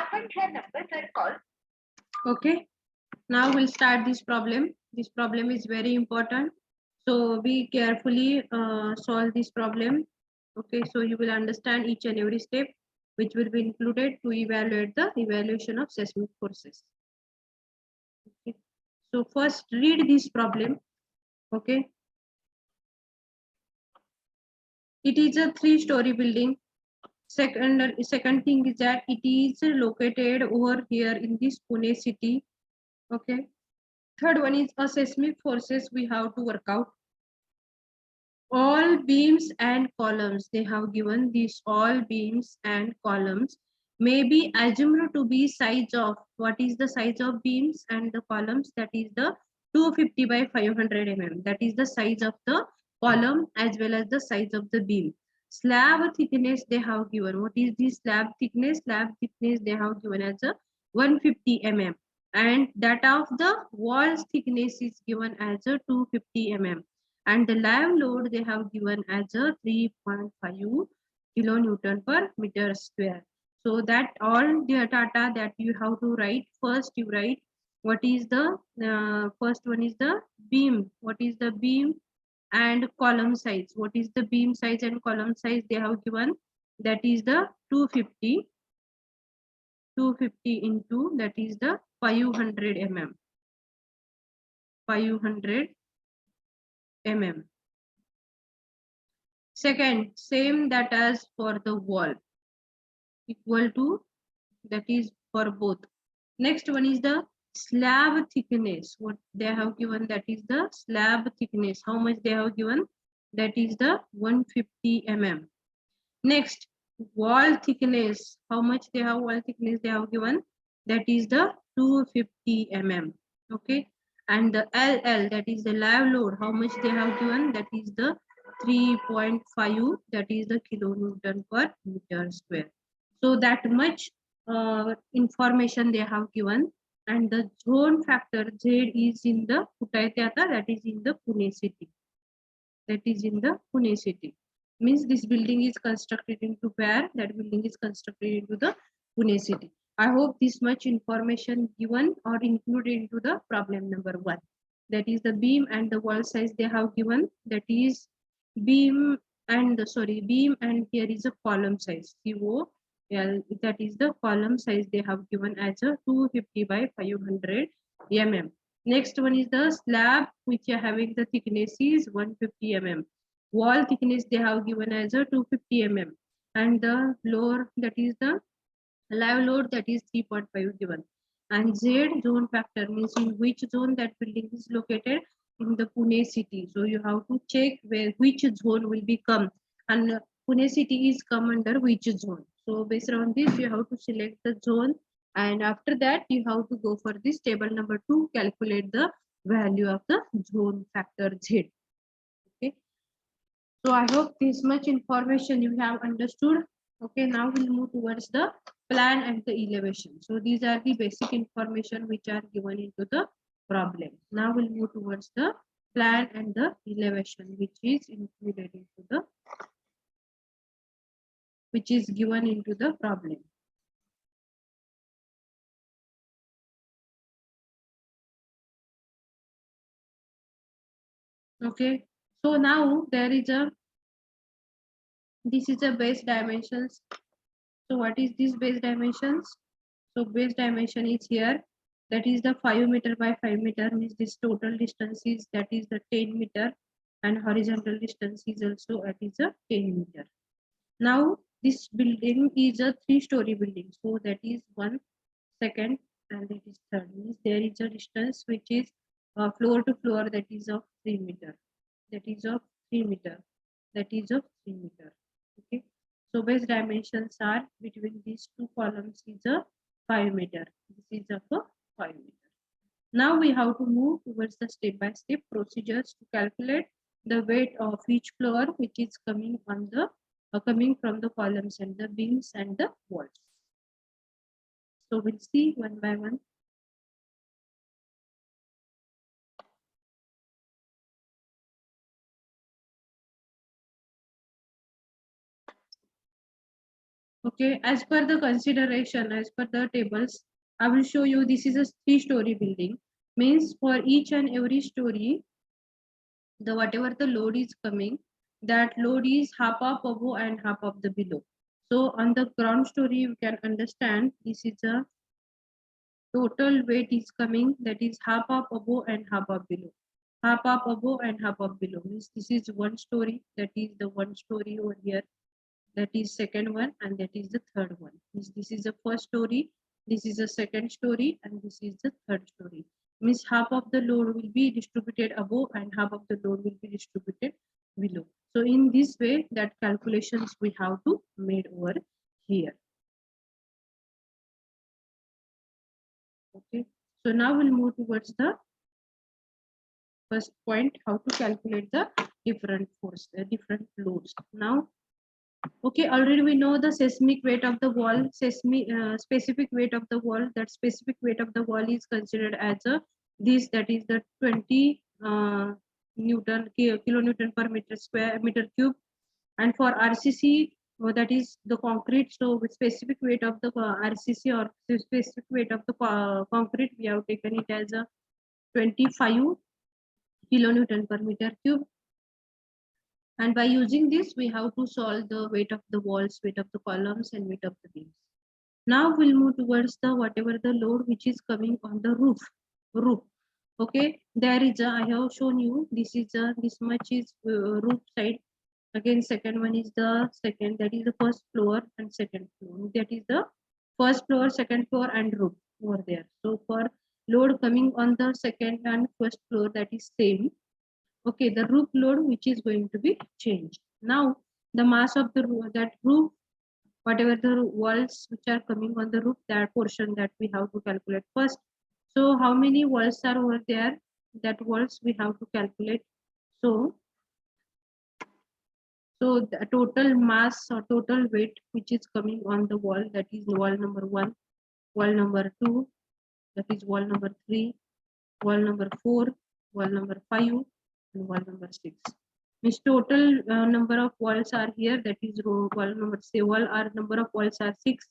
आपण ह्या नंबरवर call. Okay, now we'll start this problem. This problem is very important, so be carefully solve this problem. Okay, so you will understand each and every step which will be included to evaluate the evaluation of seismic forces. Okay, so first read this problem. Okay, it is a 3-story building. Second thing is that it is located over here in this Pune city. Okay, third one is a seismic forces we have to work out. All beams and columns, they have given these all beams and columns may be assumed to be size of, what is the size of beams and the columns? That is the 250 by 500 mm. That is the size of the column as well as the size of the beam. Slab thickness they have given. What is the slab thickness? Slab thickness they have given as a 150 mm. And that of the walls thickness is given as a 250 mm. And the live load they have given as a 3.5 kilonewton per meter square. So that all the data that you have to write. First you write what is the first one is the beam. What is the beam and column size? What is the beam size and column size they have given? That is the 250 into, that is the 500 mm. 500 mm. Second, same that as for the wall, equal to, that is for both. Next one is the slab thickness. What they have given, that is the slab thickness. How much they have given? That is the 150 mm. Next, wall thickness. How much they have wall thickness they have given? That is the 250 mm. Okay. And the LL, that is the live load. How much they have given? That is the 3.5, that is the kilonewton per meter square. So that much information they have given. And the zone factor Z is in the that is in the Pune city. That is in the Pune city. Means this building is constructed into where? That building is constructed into the Pune city. I hope this much information given or included into the problem number 1. That is the beam and the wall size they have given. That is beam and beam, and here is a column size CO. Yeah, that is the column size they have given as a 250 by 500 mm. Next one is the slab, which are having the thickness is 150 mm. Wall thickness they have given as a 250 mm. And the floor, that is the live load, that is 3.5 given. And Z zone factor means in which zone that building is located, in the Pune city. So you have to check where which zone will become, and Pune city is come under which zone. So based on this, you have to select the zone, and after that you have to go for this table number 2, calculate the value of the zone factor Z. Okay, so I hope this much information you have understood. Okay, now we'll move towards the plan and the elevation. So these are the basic information which are given into the problem. Now we'll move towards the plan and the elevation, which is included into the, which is given into the problem. Okay, so now there is a, this is a base dimensions. So what is this base dimensions? So base dimension is here. That is the 5 meter by 5 meter, means this total distance is, that is the 10 meter, and horizontal distance is also, that is a 10 meter. Now this building is a 3-story building. So that is 1, second, and that is third. Means there is a distance which is floor to floor, that is of 3 meter. That is of 3 meter. That is of 3 meter. Okay. So base dimensions are between these two columns is a 5 meter. This is of a 5 meter. Now we have to move towards the step-by-step procedures to calculate the weight of each floor which is coming on the coming from the columns and the beams and the walls. So we'll see one by one. Okay, as per the consideration, as per the tables, I will show you this is a 3-story building. Means for each and every story, the whatever the load is coming, that load is half of above and half of the below. So on the ground story, you can understand this is a total weight is coming, that is half of above and half of below. Half of above and half of below means this is one story, that is the one story over here, that is second one, and that is the third one. Means this is the first story, this is the second story, and this is the third story. Means half of the load will be distributed above and half of the load will be distributed below. So in this way, that calculations we have to made over here. Okay, so now we'll move towards the first point, how to calculate the different force, different loads. Now, okay, already we know the seismic weight of the wall, specific weight of the wall. That specific weight of the wall is considered as a this, that is the 20 kilonewton per meter cube. And for RCC, that is the concrete. So with specific weight of the RCC or specific weight of the concrete, we have taken it as a 25 kilonewton per meter cube. And by using this, we have to solve the weight of the walls, weight of the columns, and weight of the beams. Now we'll move towards the whatever the load which is coming on the roof. Okay, there is a, I have shown you, this is a, this much is roof side. Again, second one is the second, that is the first floor and second floor. That is the first floor, second floor, and roof over there. So for load coming on the second and first floor, that is same. Okay, the roof load which is going to be changed. Now the mass of the that roof, whatever the walls which are coming on the roof, that portion that we have to calculate first. So how many walls are over there? That walls we have to calculate. So the total mass or total weight which is coming on the wall, that is wall number 1, wall number 2, that is wall number 3, wall number 4, wall number 5, and wall number 6. Means total number of walls are here, that is row wall number, say wall are number of walls are 6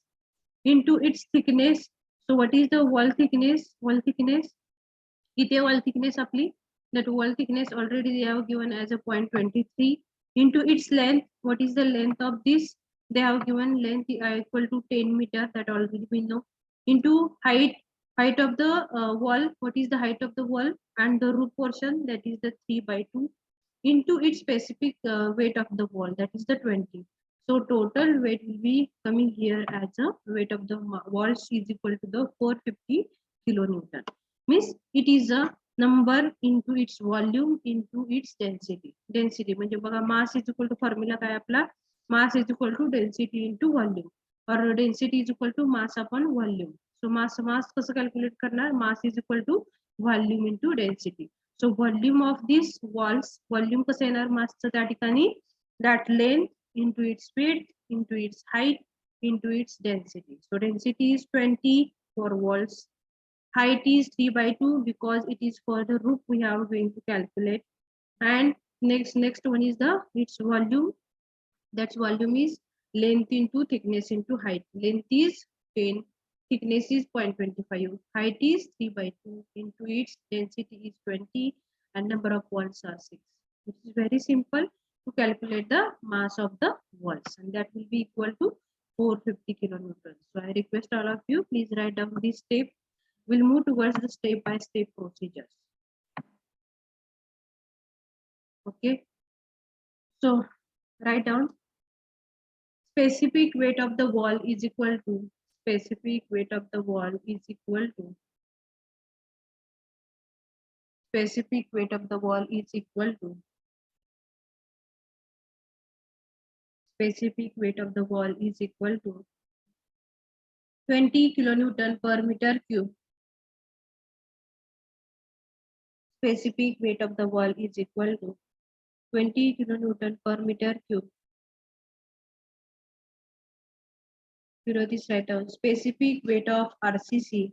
into its thickness. So what is the wall thickness? Wall thickness, इथे wall thickness आपली, that wall thickness already they have given as a 0.23 into its length. What is the length of this? They have given length equal to 10 meter, that already we know, into height of the wall. What is the height of the wall and the roof portion, that is the 3/2 into its specific weight of the wall, that is the 20. So total weight will be coming here as a weight of the walls is equal to the 450 kilonewton. Means it is a number into its volume into its density. Density म्हणजे बघा mass is equal to formula काय आपला, mass is equal to density into volume, or density is equal to mass upon volume. So mass कसं calculate करणार, mass is equal to volume into density. So volume of these walls, volume कसं येणार massचं त्या ठिकाणी, that length into its width into its height into its density. So density is 20 for walls, height is 3/2 because it is for the roof we are going to calculate. And next one is the its volume, that's volume is length into thickness into height. Length is 10, thickness is 0.25, height is 3/2 into its density is 20, and number of walls are 6. It is very simple to calculate the mass of the walls, and that will be equal to 450 kilonewtons. So I request all of you, please write down this step. We'll move towards the step-by-step procedures. Okay, so write down specific weight of the wall is equal to, specific weight of the wall is equal to, specific weight of the wall is equal to, specific weight of the wall is equal to 20 kilonewton per meter cube. Specific weight of the wall is equal to 20 kilonewton per meter cube. Below this write down specific weight of RCC.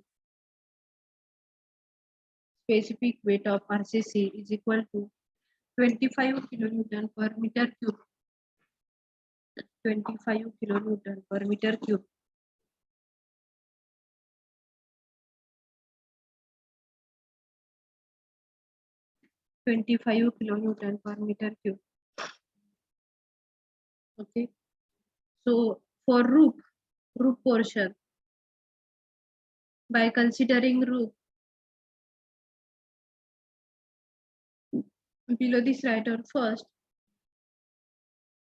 Specific weight of RCC is equal to 25 kilonewton per meter cube. 25 kilonewton per meter cube. (25 kilonewton per meter cube). Okay. So for roof portion, by considering roof, below this write down first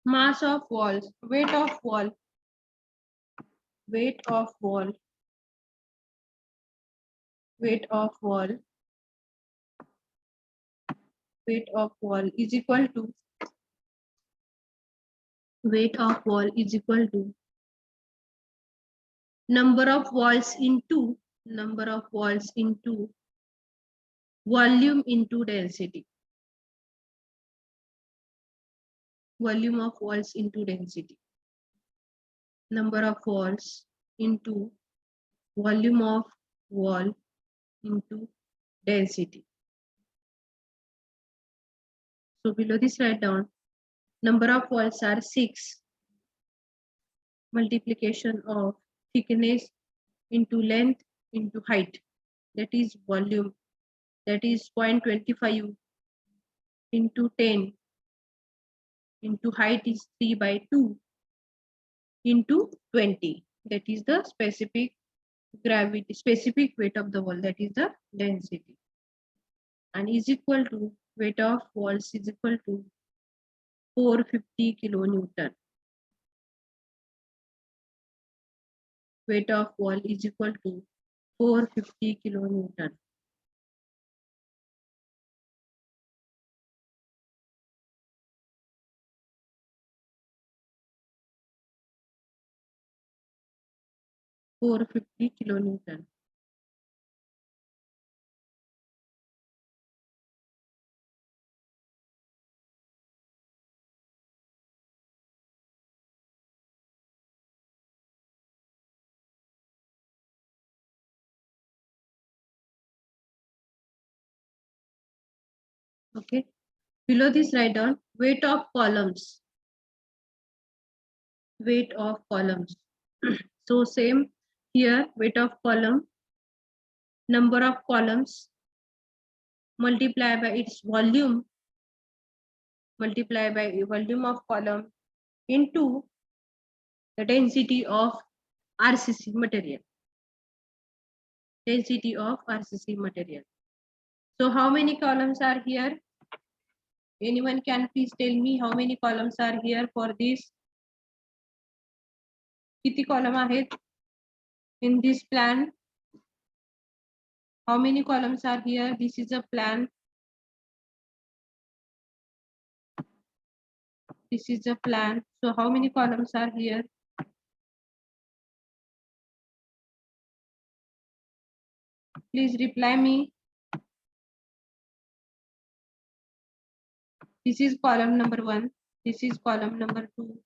mass of walls, weight of wall, weight of wall, weight of wall, weight of wall is equal to weight of wall is equal to number of walls into volume into density. Volume of walls into density. Number of walls into volume of wall into density. So below this write down number of walls are 6, multiplication of thickness into length into height, that is volume, that is 0.25 into 10 into height is 3/2 into 20, that is the specific weight of the wall, that is the density, and is equal to weight of walls is equal to 450 kilonewton. Weight of wall is equal to 450 kilonewton. kilonewton. Okay. Below this write down weight of columns. Weight of columns. So same here, weight of column, number of columns multiply by its volume, multiply by volume of column into the density of RCC material. Density of RCC material. So how many columns are here? Anyone can please tell me how many columns are here for this? किती column आहेत in this plan? How many columns are here? This is a plan. This is a plan. So how many columns are here? Please reply me. This is column number 1. This is column number 2.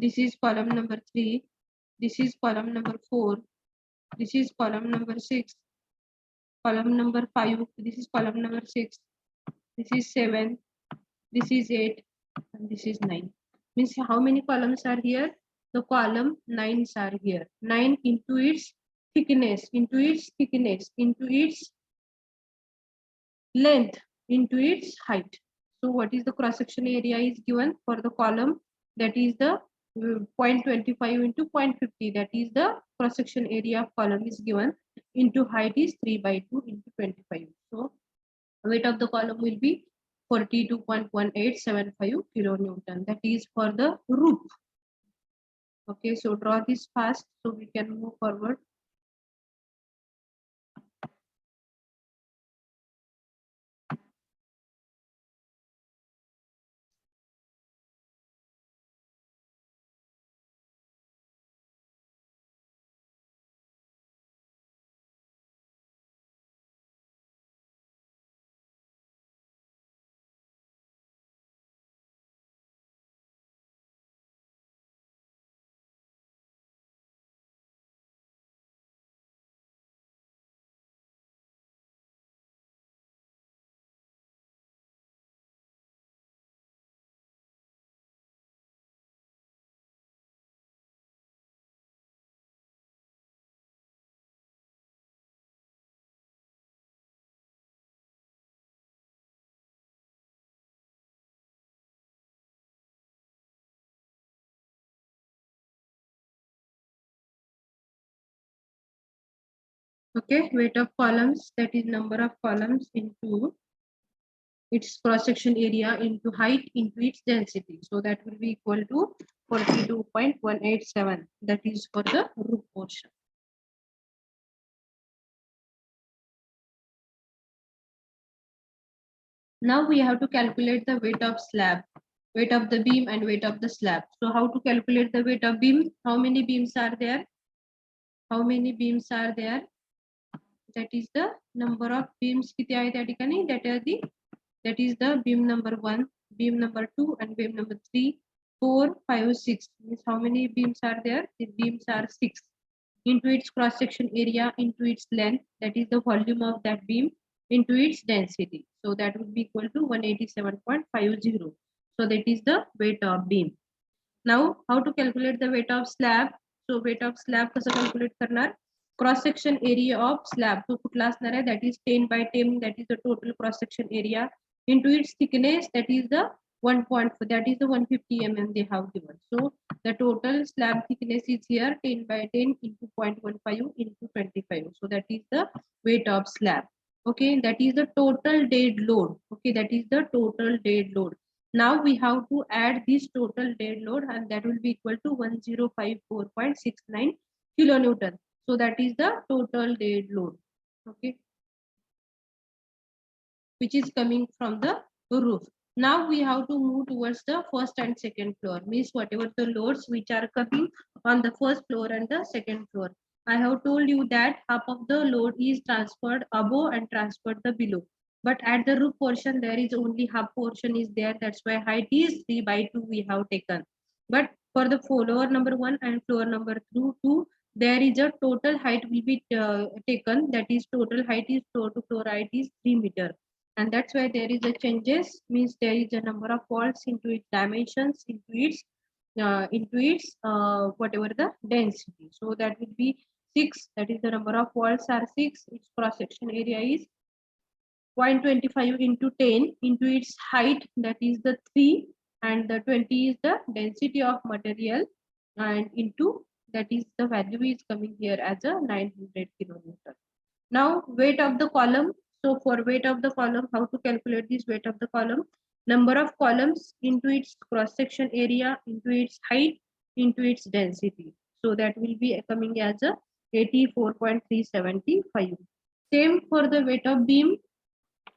This is column number 3. This is column number 4. This is column number 6. Column number 5. This is column number 6. This is 7. This is 8. And this is 9. Means how many columns are here? The column 9s are here. 9 into its thickness, into its thickness, into its length, into its height. So what is the cross section area is given for the column, that is the 0.25 into 0.50, that is the cross section area of column is given, into height is 3/2 into 25. So weight of the column will be 42.1875 kilonewton, that is for the roof. Okay, so draw this fast so we can move forward. Okay, weight of columns, that is number of columns into its cross section area into height into its density. So that will be equal to 42.187. That is for the roof portion. Now we have to calculate the weight of slab, weight of the beam and weight of the slab. So how to calculate the weight of beam? How many beams are there? How many beams are there? That is the number of beams किती आहे त्या ठिकाणी? That is the beam number 1, beam number 2 and beam number 3, 4, 5, 6. Means how many beams are there? The beams are 6. Into its cross section area, into its length, that is the volume of that beam, into its density. So that would be equal to 187.50. So that is the weight of beam. Now how to calculate the weight of slab? So weight of slab कसं calculate करणार? Cross section area of slab तो कुठला असणार आहे? That is 10 by 10, that is the total cross section area, into its thickness, that is the 1.4, that is the 150 mm they have given. So the total slab thickness is here 10 by 10 into 0.15 into 25. So that is the weight of slab. Okay, that is the total dead load. Okay, that is the total dead load. Now we have to add this total dead load, and that will be equal to 1054.69 kilonewton. So that is the total dead load. Okay, which is coming from the roof. Now we have to move towards the first and second floor. Means whatever the loads which are coming on the first floor and the second floor. I have told you that half of the load is transferred above and transferred the below. But at the roof portion, there is only half portion is there. That's why height is 3 by 2 we have taken. But for the floor number 1 and floor number 2, there is a total height will be taken. That is total height is floor to floor height is 3 meter, and that's why there is a changes, means there is a number of faults into its dimensions, into its whatever the density. So that will be 6, that is the number of faults are 6, its cross section area is 0.25 into 10 into its height, that is the 3, and the 20 is the density of material, and into that is the value is coming here as a 900 kilonewton. Now weight of the column. So for weight of the column, how to calculate this weight of the column? Number of columns into its cross section area, into its height, into its density. So that will be coming as a 84.375. Same for the weight of beam.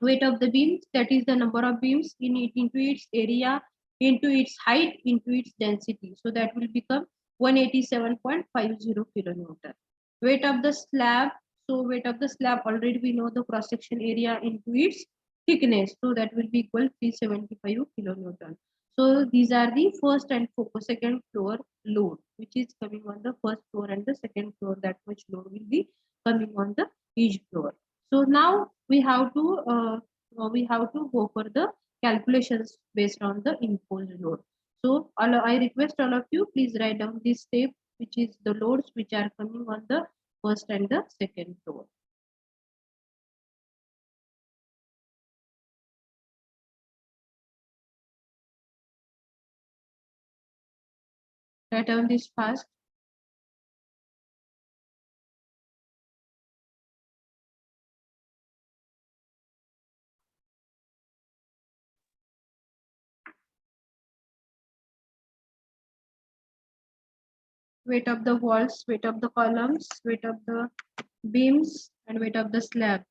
Weight of the beam, that is the number of beams in it, into its area, into its height, into its density. So that will become 187.50 kilonewton. Weight of the slab. So weight of the slab, already we know the cross section area into its thickness. So that will be equal 375 kilonewton. So these are the first and second floor load, which is coming on the first floor and the second floor. That much load will be coming on the each floor. So now we have to go for the calculations based on the imposed load. So I request all of you, please write down this step, which is the loads which are coming on the first and the second floor. Write down this fast. Weight of the walls, weight of the columns, weight of the beams, and weight of the slab.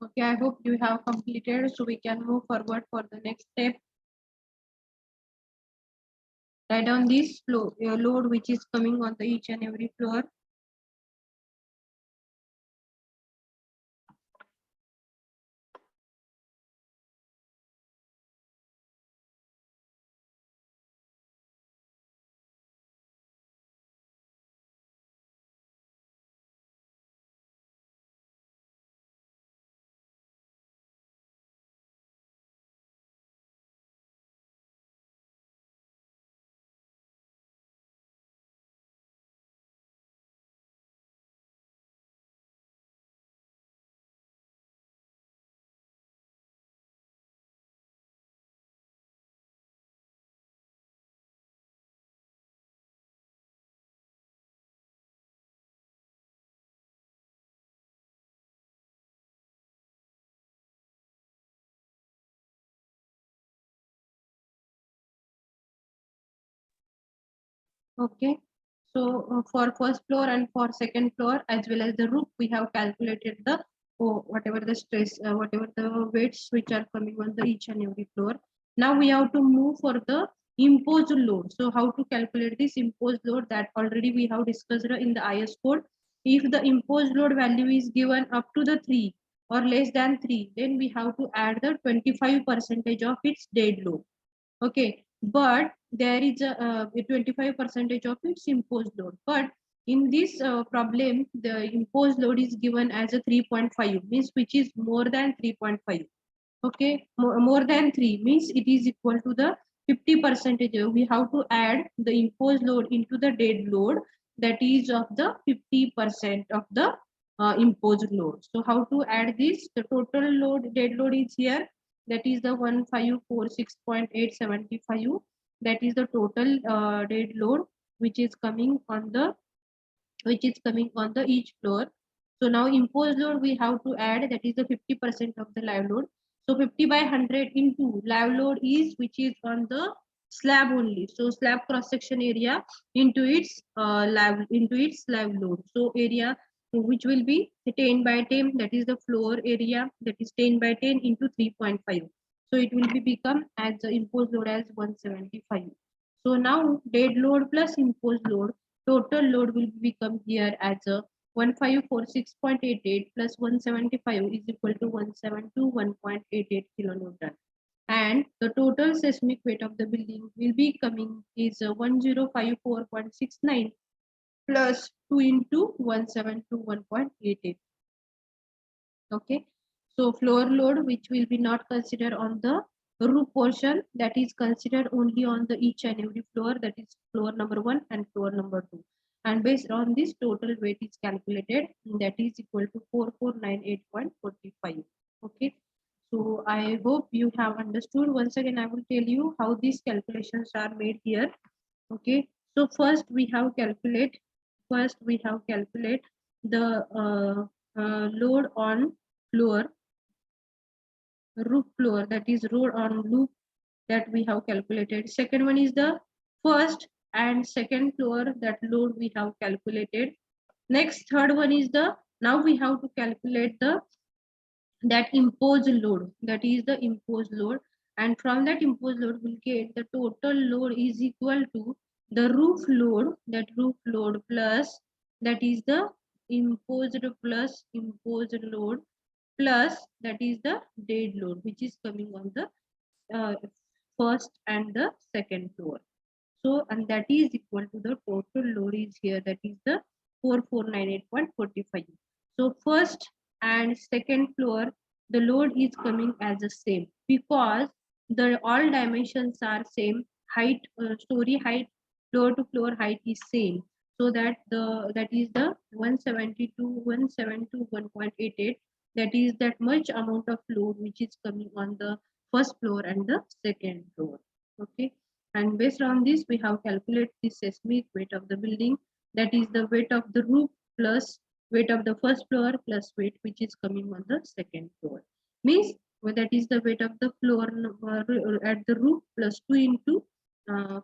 Okay, I hope you have completed, so we can move forward for the next step. Write down this flow load which is coming on the each and every floor. Okay, so for first floor and for second floor as well as the roof, we have calculated the whatever the stress, whatever the weights which are coming on the each and every floor. Now we have to move for the imposed load. So how to calculate this imposed load, that already we have discussed in the IS code. If the imposed load value is given up to the 3 or less than 3, then we have to add the 25% of its dead load. Okay, but there is a 25 percentage of its imposed load. But in this problem, the imposed load is given as a 3.5, means which is more than 3.5. Okay, more than 3 means it is equal to the 50 percentage. We have to add the imposed load into the dead load, that is of the 50% of the imposed load. So how to add this? The total load, dead load is here, that is the 1546.875. That is the total dead load which is coming on the each floor. So now imposed load we have to add, that is the 50% of the live load. So 50 by 100 into live load is which is on the slab only. So slab cross section area into its live load. So area which will be 10 by 10, that is the floor area, that is 10 by 10 into 3.5. So it will be become as the imposed load as 175. So now dead load plus imposed load, total load will become here as a 1546.88 plus 175 is equal to 1721.88 kilonewton. And the total seismic weight of the building will be coming is 1054.69 plus 2 into 1721.88. Okay, so floor load which will be not considered on the roof portion, that is considered only on the each and every floor, that is floor number 1 and floor number 2, and based on this total weight is calculated, that is equal to 4498.45. Okay, so I hope you have understood. Once again I will tell you how these calculations are made here. Okay, so first we have calculate the load on floor, roof floor, that is load on roof, that we have calculated. Second one is the first and second floor, that load we have calculated. Next, third one is the, now we have to calculate the that imposed load, that is the imposed load, and from that imposed load we'll get the total load is equal to the roof load, that roof load plus, that is the imposed plus imposed load, plus that is the dead load which is coming on the uh, first and the second floor. So, and that is equal to the total load is here, that is the 4498.45. So first and second floor, the load is coming as the same because the all dimensions are same. Height, story height, floor to floor height is same. So that is the 172.188. That is that much amount of load which is coming on the first floor and the second floor. Okay, and based on this we have calculated the seismic weight of the building, that is the weight of the roof plus weight of the first floor plus weight which is coming on the second floor, means that is the weight of the floor at the roof plus 2 into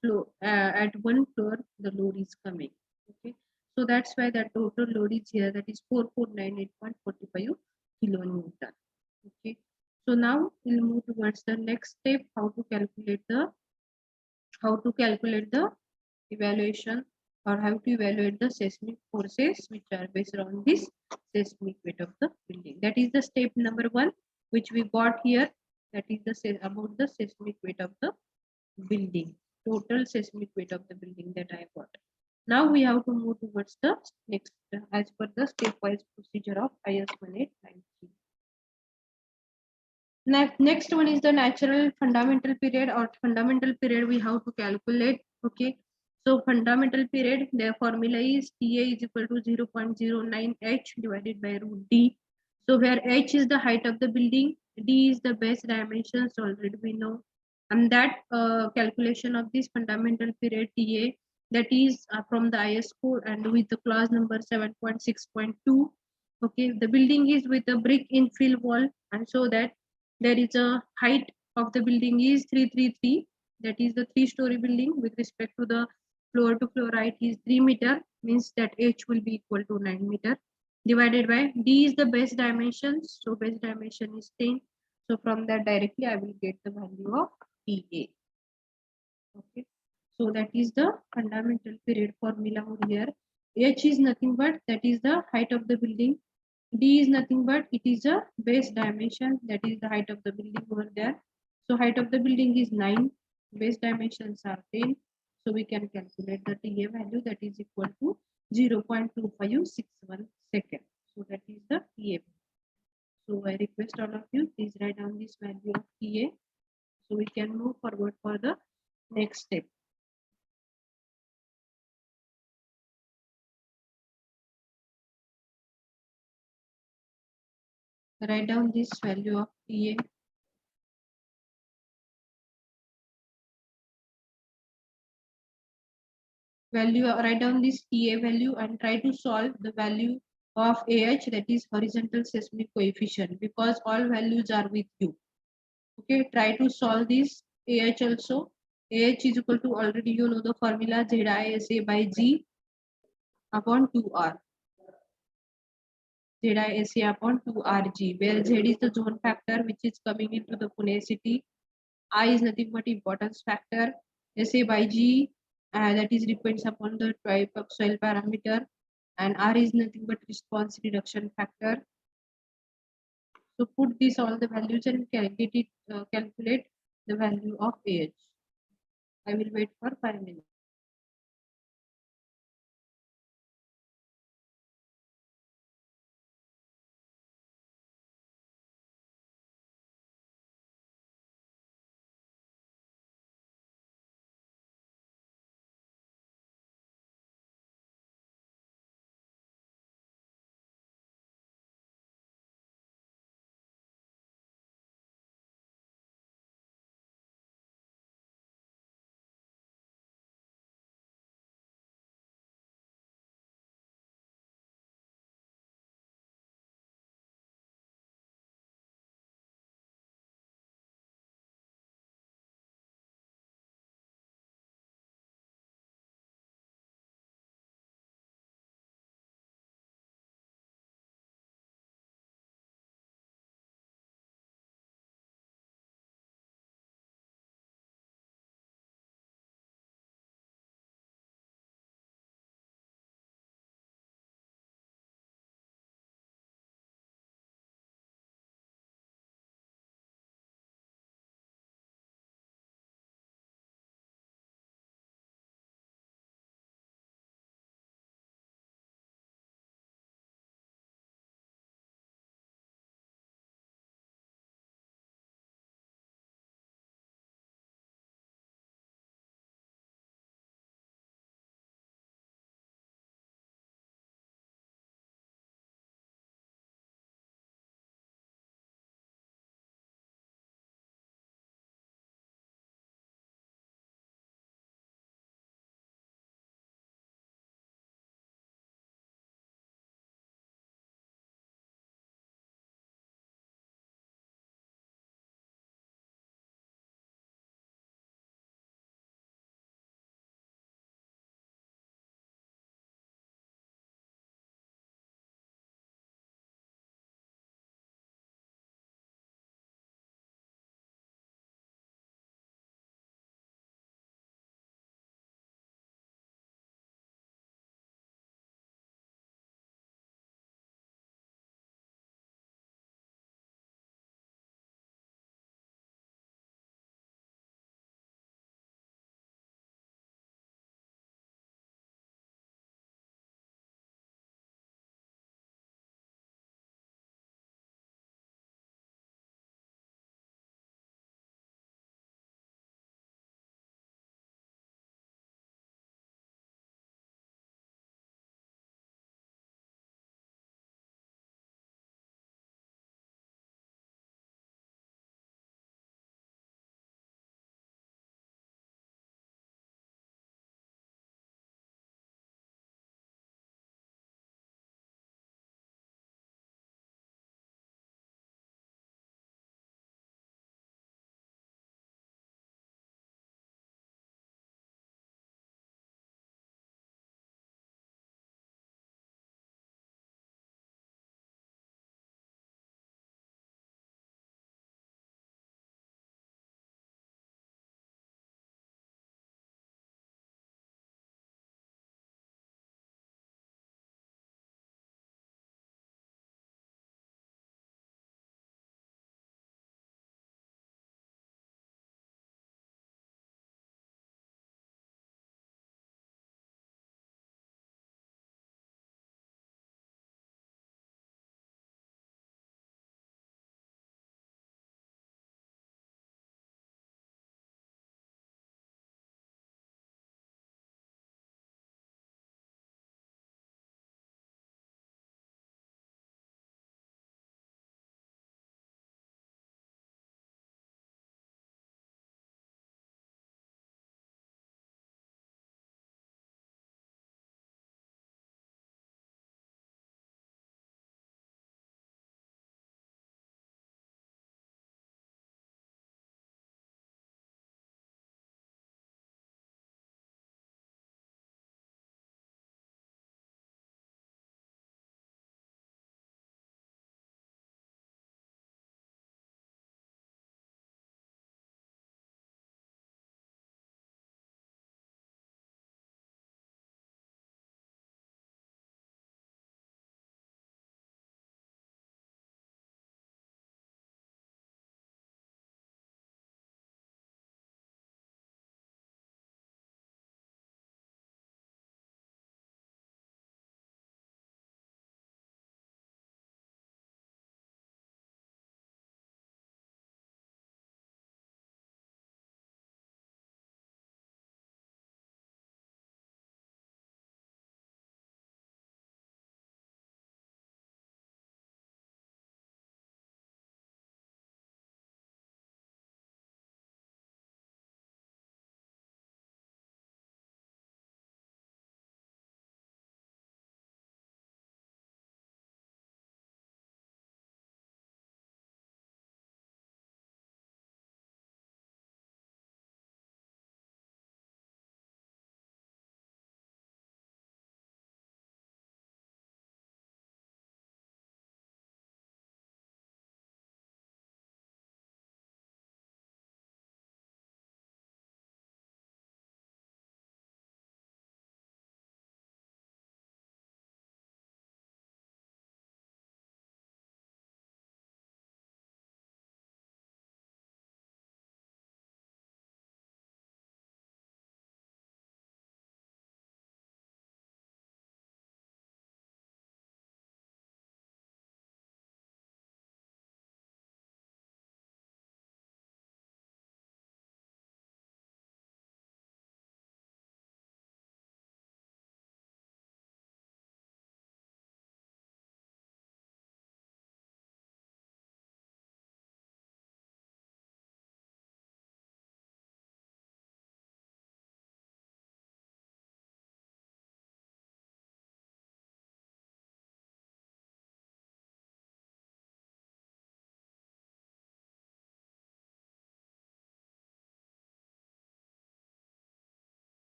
floor at one floor the load is coming. Okay, so that's why the total load is here, that is 4498.45 kilonewton. Okay. So now we'll move towards the next step, how to calculate the evaluation or how to evaluate the seismic forces which are based on this seismic weight of the building. That is the step number one, which we got here. That is about the seismic weight of the building, total seismic weight of the building that I got. Now we have to move towards the next as per the stepwise procedure of IS 1893. Next one is the natural fundamental period or fundamental period we have to calculate. Okay. So fundamental period, their formula is TA is equal to 0.09 H divided by root D. So where H is the height of the building, D is the base dimensions already we know. And that calculation of this fundamental period TA, that is from the IS code and with the clause number 7.6.2. Okay, the building is with a brick infill wall, and so that there is a height of the building is 333, that is the three-story building with respect to the floor to floor height is 3 meter, means that H will be equal to 9 meter, divided by D is the base dimensions, so base dimension is 10. So from that directly I will get the value of TA. Okay, so that is the fundamental period formula over here. H is nothing but that is the height of the building. D is nothing but it is a base dimension, that is the height of the building over there. So height of the building is 9, base dimensions are 10. So we can calculate the TA value, that is equal to 0.2561 second. So that is the TA. So I request all of you, please write down this value of TA. So we can move forward for the next step. Write down this value of TA. Write down this TA value and try to solve the value of AH, that is horizontal seismic coefficient, because all values are with you. Okay, try to solve this AH also. AH is equal to, already you know the formula, ZISA by G upon 2R. ZISA upon 2RG, where Z is the zone factor which is coming into the Pune city. I is nothing but importance factor. SA by G, that is depends upon the type of soil parameter, and R is nothing but response reduction factor. So put this all the values and calculate the value of AH. I will wait for 5 minutes.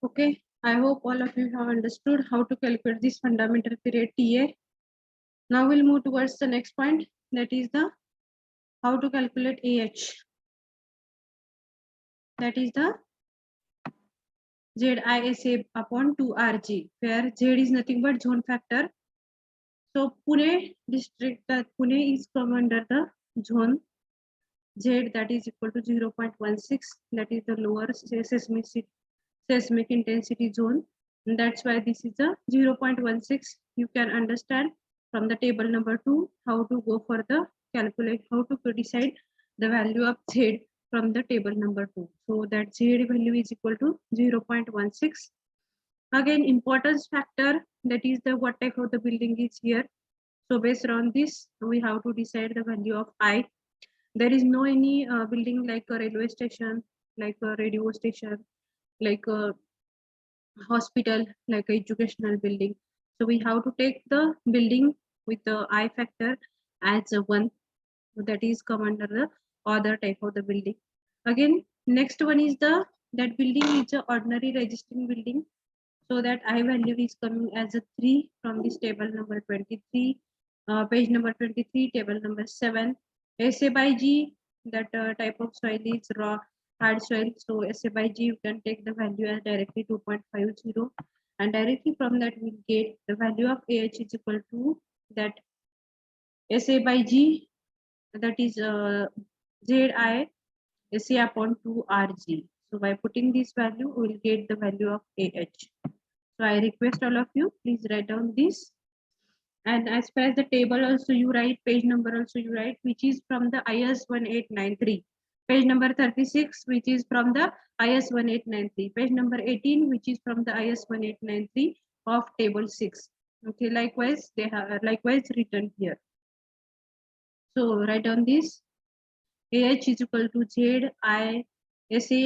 Okay, I hope all of you have understood how to calculate this fundamental period TA. Now we'll move towards the next point, that is the how to calculate AH. That is the ZISA upon 2RG, where Z is nothing but zone factor. So Pune district, Pune is come under the zone Z, that is equal to 0.16, that is the lower seismic intensity zone. And that's why this is a 0.16. You can understand from the table number 2 how to go for the calculate, how to decide the value of Z from the table number 2. So that Z value is equal to 0.16. Again, importance factor, that is the what type of the building is here. So based on this, we have to decide the value of I. There is no any building like a railway station, like a radio station, like a hospital, like a educational building. So we have to take the building with the I factor as a 1, that is come under the other type of the building. Again, next one is the that building is a ordinary registering building. So that I value is coming as a 3 from this table number 23, page number 23, table number 7. SA by G, that type of soil is raw, hard soil. So SA by G, you can take the value as directly 2.50. And directly from that, we get the value of AH is equal to that SA by G, that is ZI SA upon 2RG. So by putting this value, we will get the value of AH. So I request all of you, please write down this. And as far as the table also you write, page number also you write, which is from the IS 1893. Page number 36, which is from the IS 1893. Page number 18, which is from the IS 1893 of table 6. Okay, likewise, they have likewise written here. So write down this. AH is equal to ZI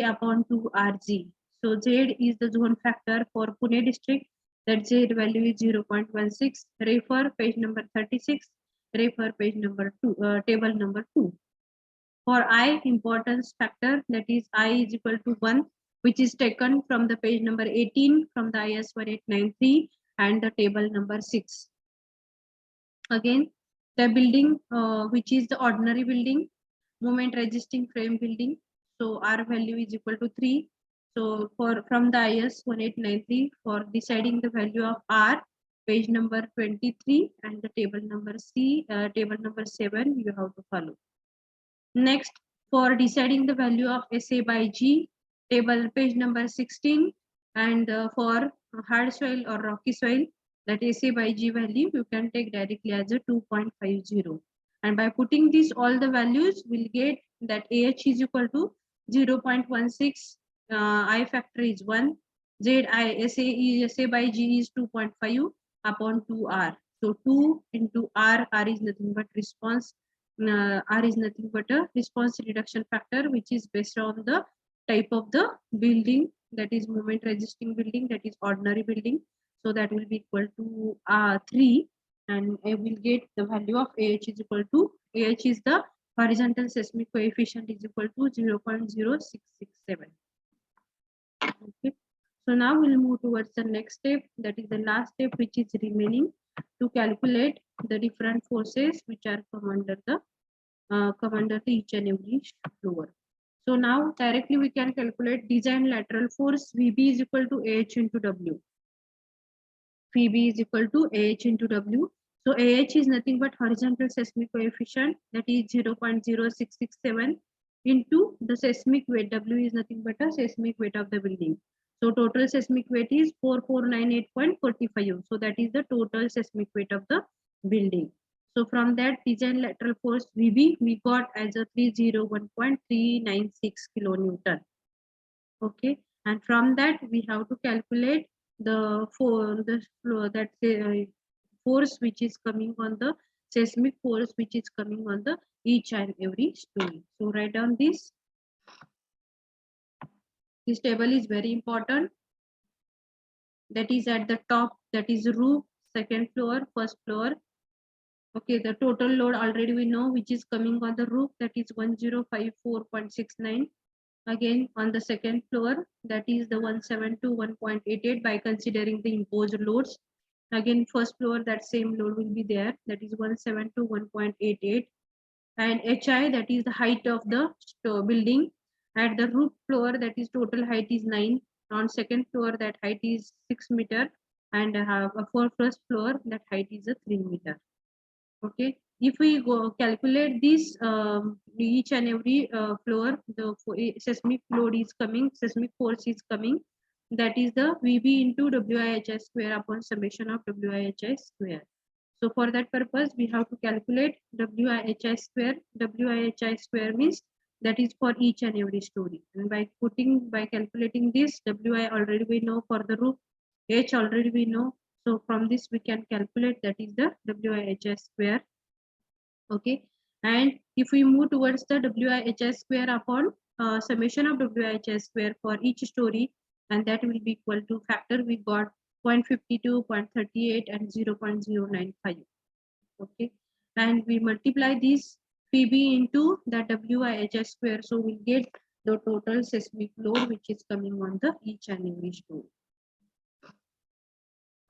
upon 2RG. So Z is the zone factor for Pune district. That Z value is 0.16. Refer page number 36. Refer page number 2, table number 2. For I, importance factor, that is I is equal to 1, which is taken from the page number 18 from the IS 1893 and the table number 6. Again, the building, which is the ordinary building, moment resisting frame building. So R value is equal to 3. So for from the IS 1893, for deciding the value of R, page number 23 and the table number C, table number 7, you have to follow. Next, for deciding the value of SA by G, table page number 16, and for hard soil or rocky soil, that SA by G value, you can take directly as a 2.50. And by putting these all the values, we'll get that AH is equal to 0.16, I factor is 1, SA by G is 2.5 upon 2R. So 2 into R is nothing but response. R is nothing but a response reduction factor, which is based on the type of the building, that is moment resisting building, that is ordinary building. So that will be equal to 3, and I will get the value of AH is equal to, AH is the horizontal seismic coefficient is equal to 0.0667. Okay. So now we'll move towards the next step, that is the last step, which is remaining to calculate the different forces which are come under the each and every floor. So now directly we can calculate design lateral force VB is equal to AH into W. VB is equal to AH into W. So AH is nothing but horizontal seismic coefficient, that is 0.0667 into the seismic weight. W is nothing but a seismic weight of the building. So total seismic weight is 4498.45. So that is the total seismic weight of the building. So from that design lateral force VB, we got as a 301.396 kilonewton. Okay, and from that we have to calculate the force which is coming on the seismic force which is coming on the each and every story. So write down this. This table is very important. That is at the top, that is roof, second floor, first floor. Okay, the total load already we know which is coming on the roof, that is 1054.69. Again, on the second floor, that is the 171.88 by considering the imposed loads. Again, first floor, that same load will be there, that is 171.88. And HI, that is the height of the building. At the roof floor, that is total height is 9. On second floor, that height is 6 meter. And for first floor, that height is a 3 meter. Okay, if we go calculate this, each and every floor, the seismic load is coming, seismic force is coming, that is the VB into WIHI square upon summation of WIHI square. So for that purpose, we have to calculate WIHI square. WIHI square means that is for each and every story. And by calculating this, WI already we know for the roof, H already we know. So from this we can calculate, that is the WIHI square. Okay, and if we move towards the WIHI square upon summation of WIHI square for each story, and that will be equal to factor we got 0.52, 0.38 and 0.095. Okay, and we multiply this PB into the WIHI square, so we'll get the total seismic load which is coming on the each and every story.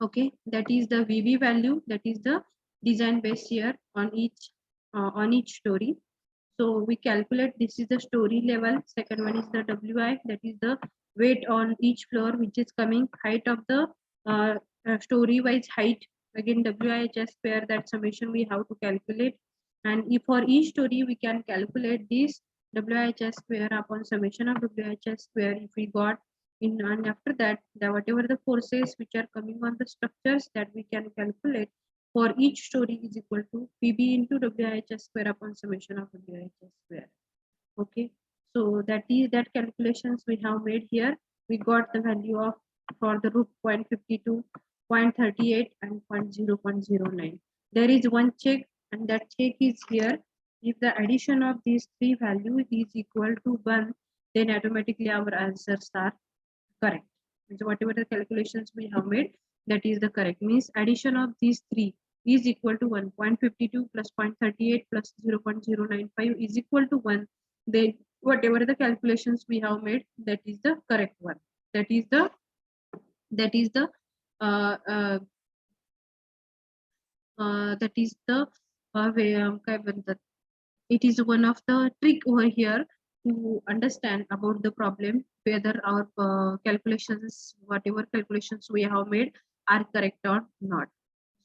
Okay, that is the VB value, that is the design base here on each story. So we calculate, this is the story level. Second one is the WI, that is the weight on each floor which is coming, height of the story wise height. Again WIHI square, that summation we have to calculate. And if for each story we can calculate this WIHI square upon summation of WIHI square, if we got in, and after that the whatever the forces which are coming on the structures, that we can calculate for each story is equal to PB into WIHI square upon summation of WIHI square. Okay, so that is that calculations we have made here. We got the value of for the roof 0.52, 0.38 and 0.09. There is one check, and that check is here. If the addition of these three values is equal to 1, then automatically our answers are correct. So whatever the calculations we have made, that is the correct. Means addition of these three is equal to 1.52 plus 0.38 plus 0.095 is equal to 1. Then whatever the calculations we have made, that is the correct one. That is the that is the uh, uh, that is the way काय म्हणतात, it is one of the trick over here to understand about the problem, whether our calculations, whatever calculations we have made, are correct or not.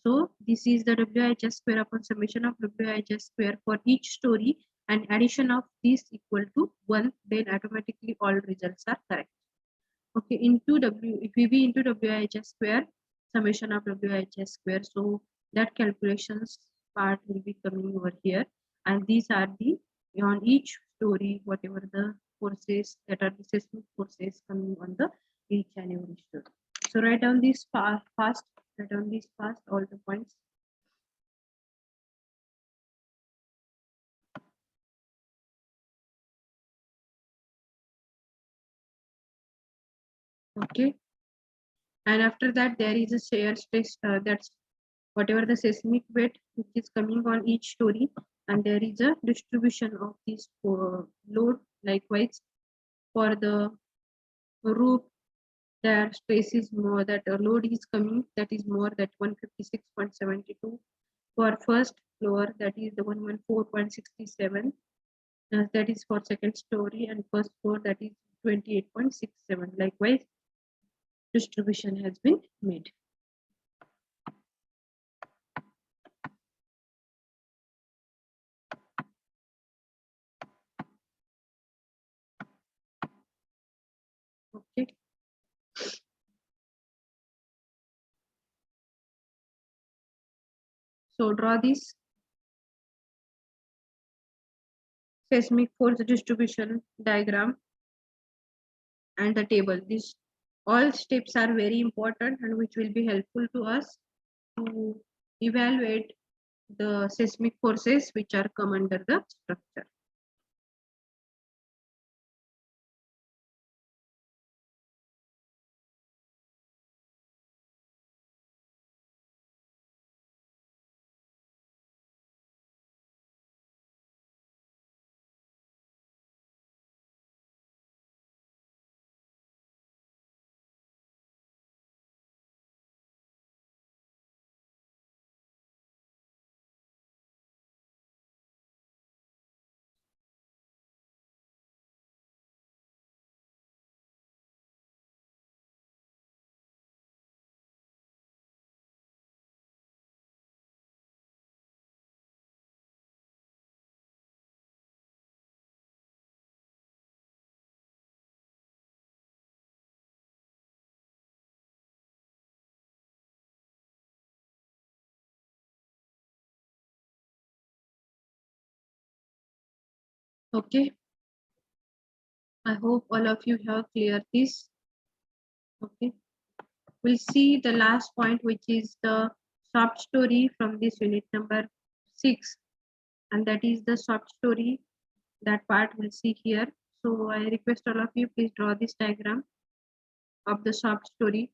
So this is the WIHI square upon summation of WIHI square for each story, and addition of this equal to 1, then automatically all results are correct. Okay, into if we be into WIHI square, summation of WIHI square, so that calculations part will be coming over here, and these are the on each story whatever the forces that are the seismic forces coming on the each and every story. So write down this fast, write down this fast all the points. Okay, and after that there is a shear stress, that's whatever the seismic weight which is coming on each story, and there is a distribution of this load. Likewise for the roof, their stress is more, that load is coming, that is more, that 156.72. For first floor, that is the 114.67, that is for second story, and first floor, that is 28.67. Likewise distribution has been made. Okay, so draw this seismic force distribution diagram and the table. These all steps are very important and which will be helpful to us to evaluate the seismic forces which are come under the structure. Okay, I hope all of you have cleared this. Okay, we'll see the last point, which is the soft story from this unit number 6, and that is the soft story. That part we'll see here. So I request all of you, please draw this diagram of the soft story.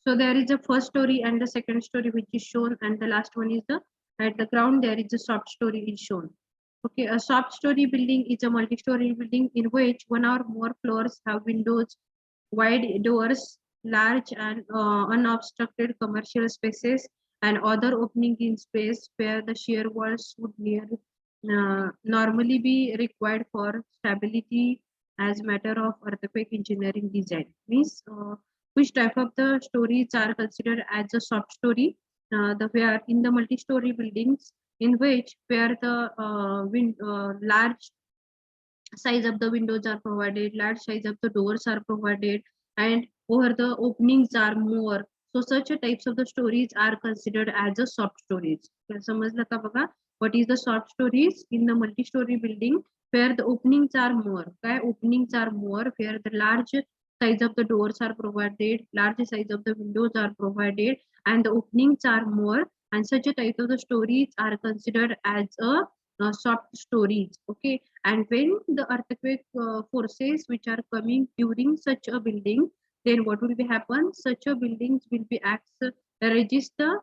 So there is a first story and the second story which is shown, and the last one is the at the ground there is a soft story is shown. Okay, a soft story building is a multi-story building in which one or more floors have windows, wide doors, large and unobstructed commercial spaces, and other opening in space where the shear walls would normally be required for stability as matter of earthquake engineering design. Means which type of the stories are considered as a soft story? The where in the multi-story buildings in which where the large size of the windows are provided, large size of the doors are provided, and over the openings are more. So such a types of the stories are considered as a soft stories. तर समजलं का बघा? What is the soft stories in the multi-story building where the openings are more? Okay, openings are more where the large size of the doors are provided, large size of the windows are provided, and the openings are more. And such a type of the stories are considered as a soft stories. Okay, and when the earthquake forces which are coming during such a building, then what will be happen? Such a buildings will be register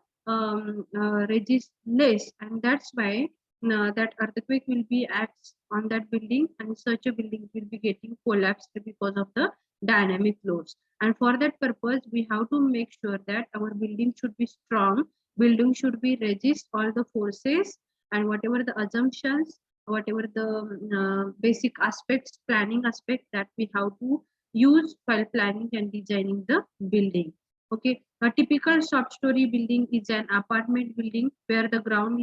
resist less, and that's why that earthquake will be acts on that building, and such a building will be getting collapsed because of the dynamic loads. And for that purpose, we have to make sure that our building should be strong. Building should be resist all the forces, and whatever the assumptions, whatever the basic aspects, planning aspect that we have to use while planning and designing the building. Okay, a typical soft story building is an apartment building where the ground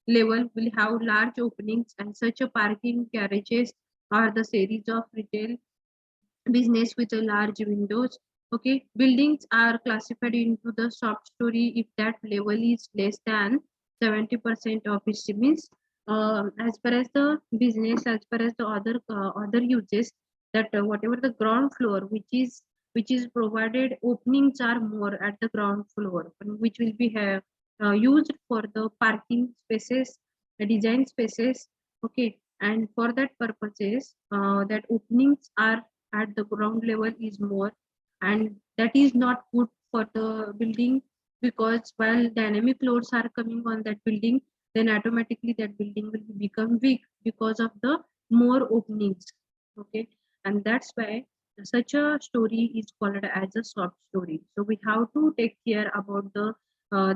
level will have large openings, and such a parking garages or the series of retail business with a large windows. Okay, buildings are classified into the soft story if that level is less than 70% of its means. As far as the business, as far as the other uses, that whatever the ground floor which is provided, openings are more at the ground floor, which will be used for the parking spaces, the design spaces. Okay, and for that purposes, that openings are at the ground level is more, and that is not good for the building, because while dynamic loads are coming on that building, then automatically that building will become weak because of the more openings. Okay, and that's why such a story is called as a soft story. So we have to take care about the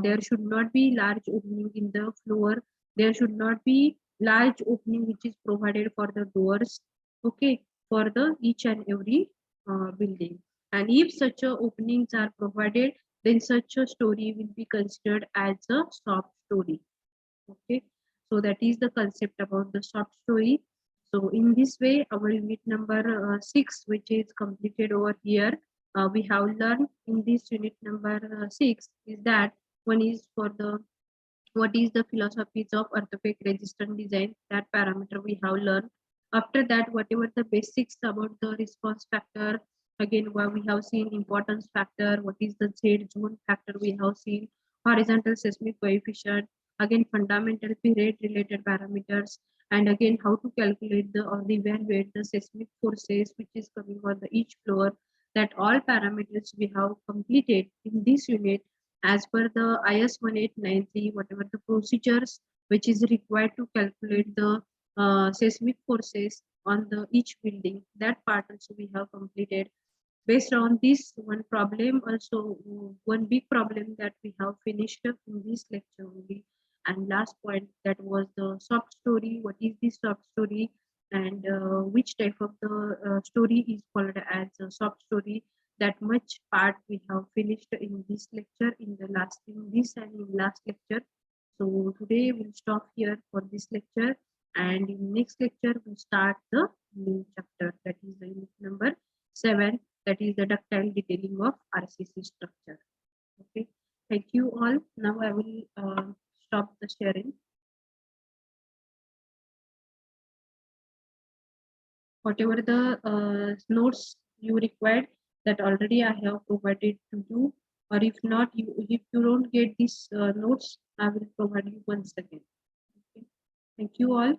there should not be large opening in the floor, there should not be large opening which is provided for the doors. Okay, for the each and every building. And if such a openings are provided, then such a story will be considered as a soft story. Okay, so that is the concept about the soft story. So in this way, our unit number 6, which is completed over here, we have learned in this unit number 6 is that one is for the what is the philosophies of earthquake resistant design, that parameter we have learned. After that, whatever the basics about the response factor, again what we have seen importance factor, what is the z zone factor, we have seen horizontal seismic coefficient, again fundamental period related parameters, and again how to calculate the or evaluate the seismic forces which is coming on the each floor. That all parameters we have completed in this unit as per the IS 1893, whatever the procedures which is required to calculate the seismic forces on the each building, that part also we have completed. Based on this one problem, also one big problem that we have finished in this lecture only. And last point, that was the soft story. What is this soft story, and which type of the story is called as a soft story? That much part we have finished in this lecture, in the last in this and in last lecture. So today we'll stop here for this lecture, and in next lecture we'll start the new chapter, that is the unit number 7, that is the ductile detailing of RCC structure. Okay, thank you all. Now I will stop the sharing. Whatever the notes you required, that already I have provided to you, or if not, if you don't get these notes, I will provide you once again. Okay. Thank you all.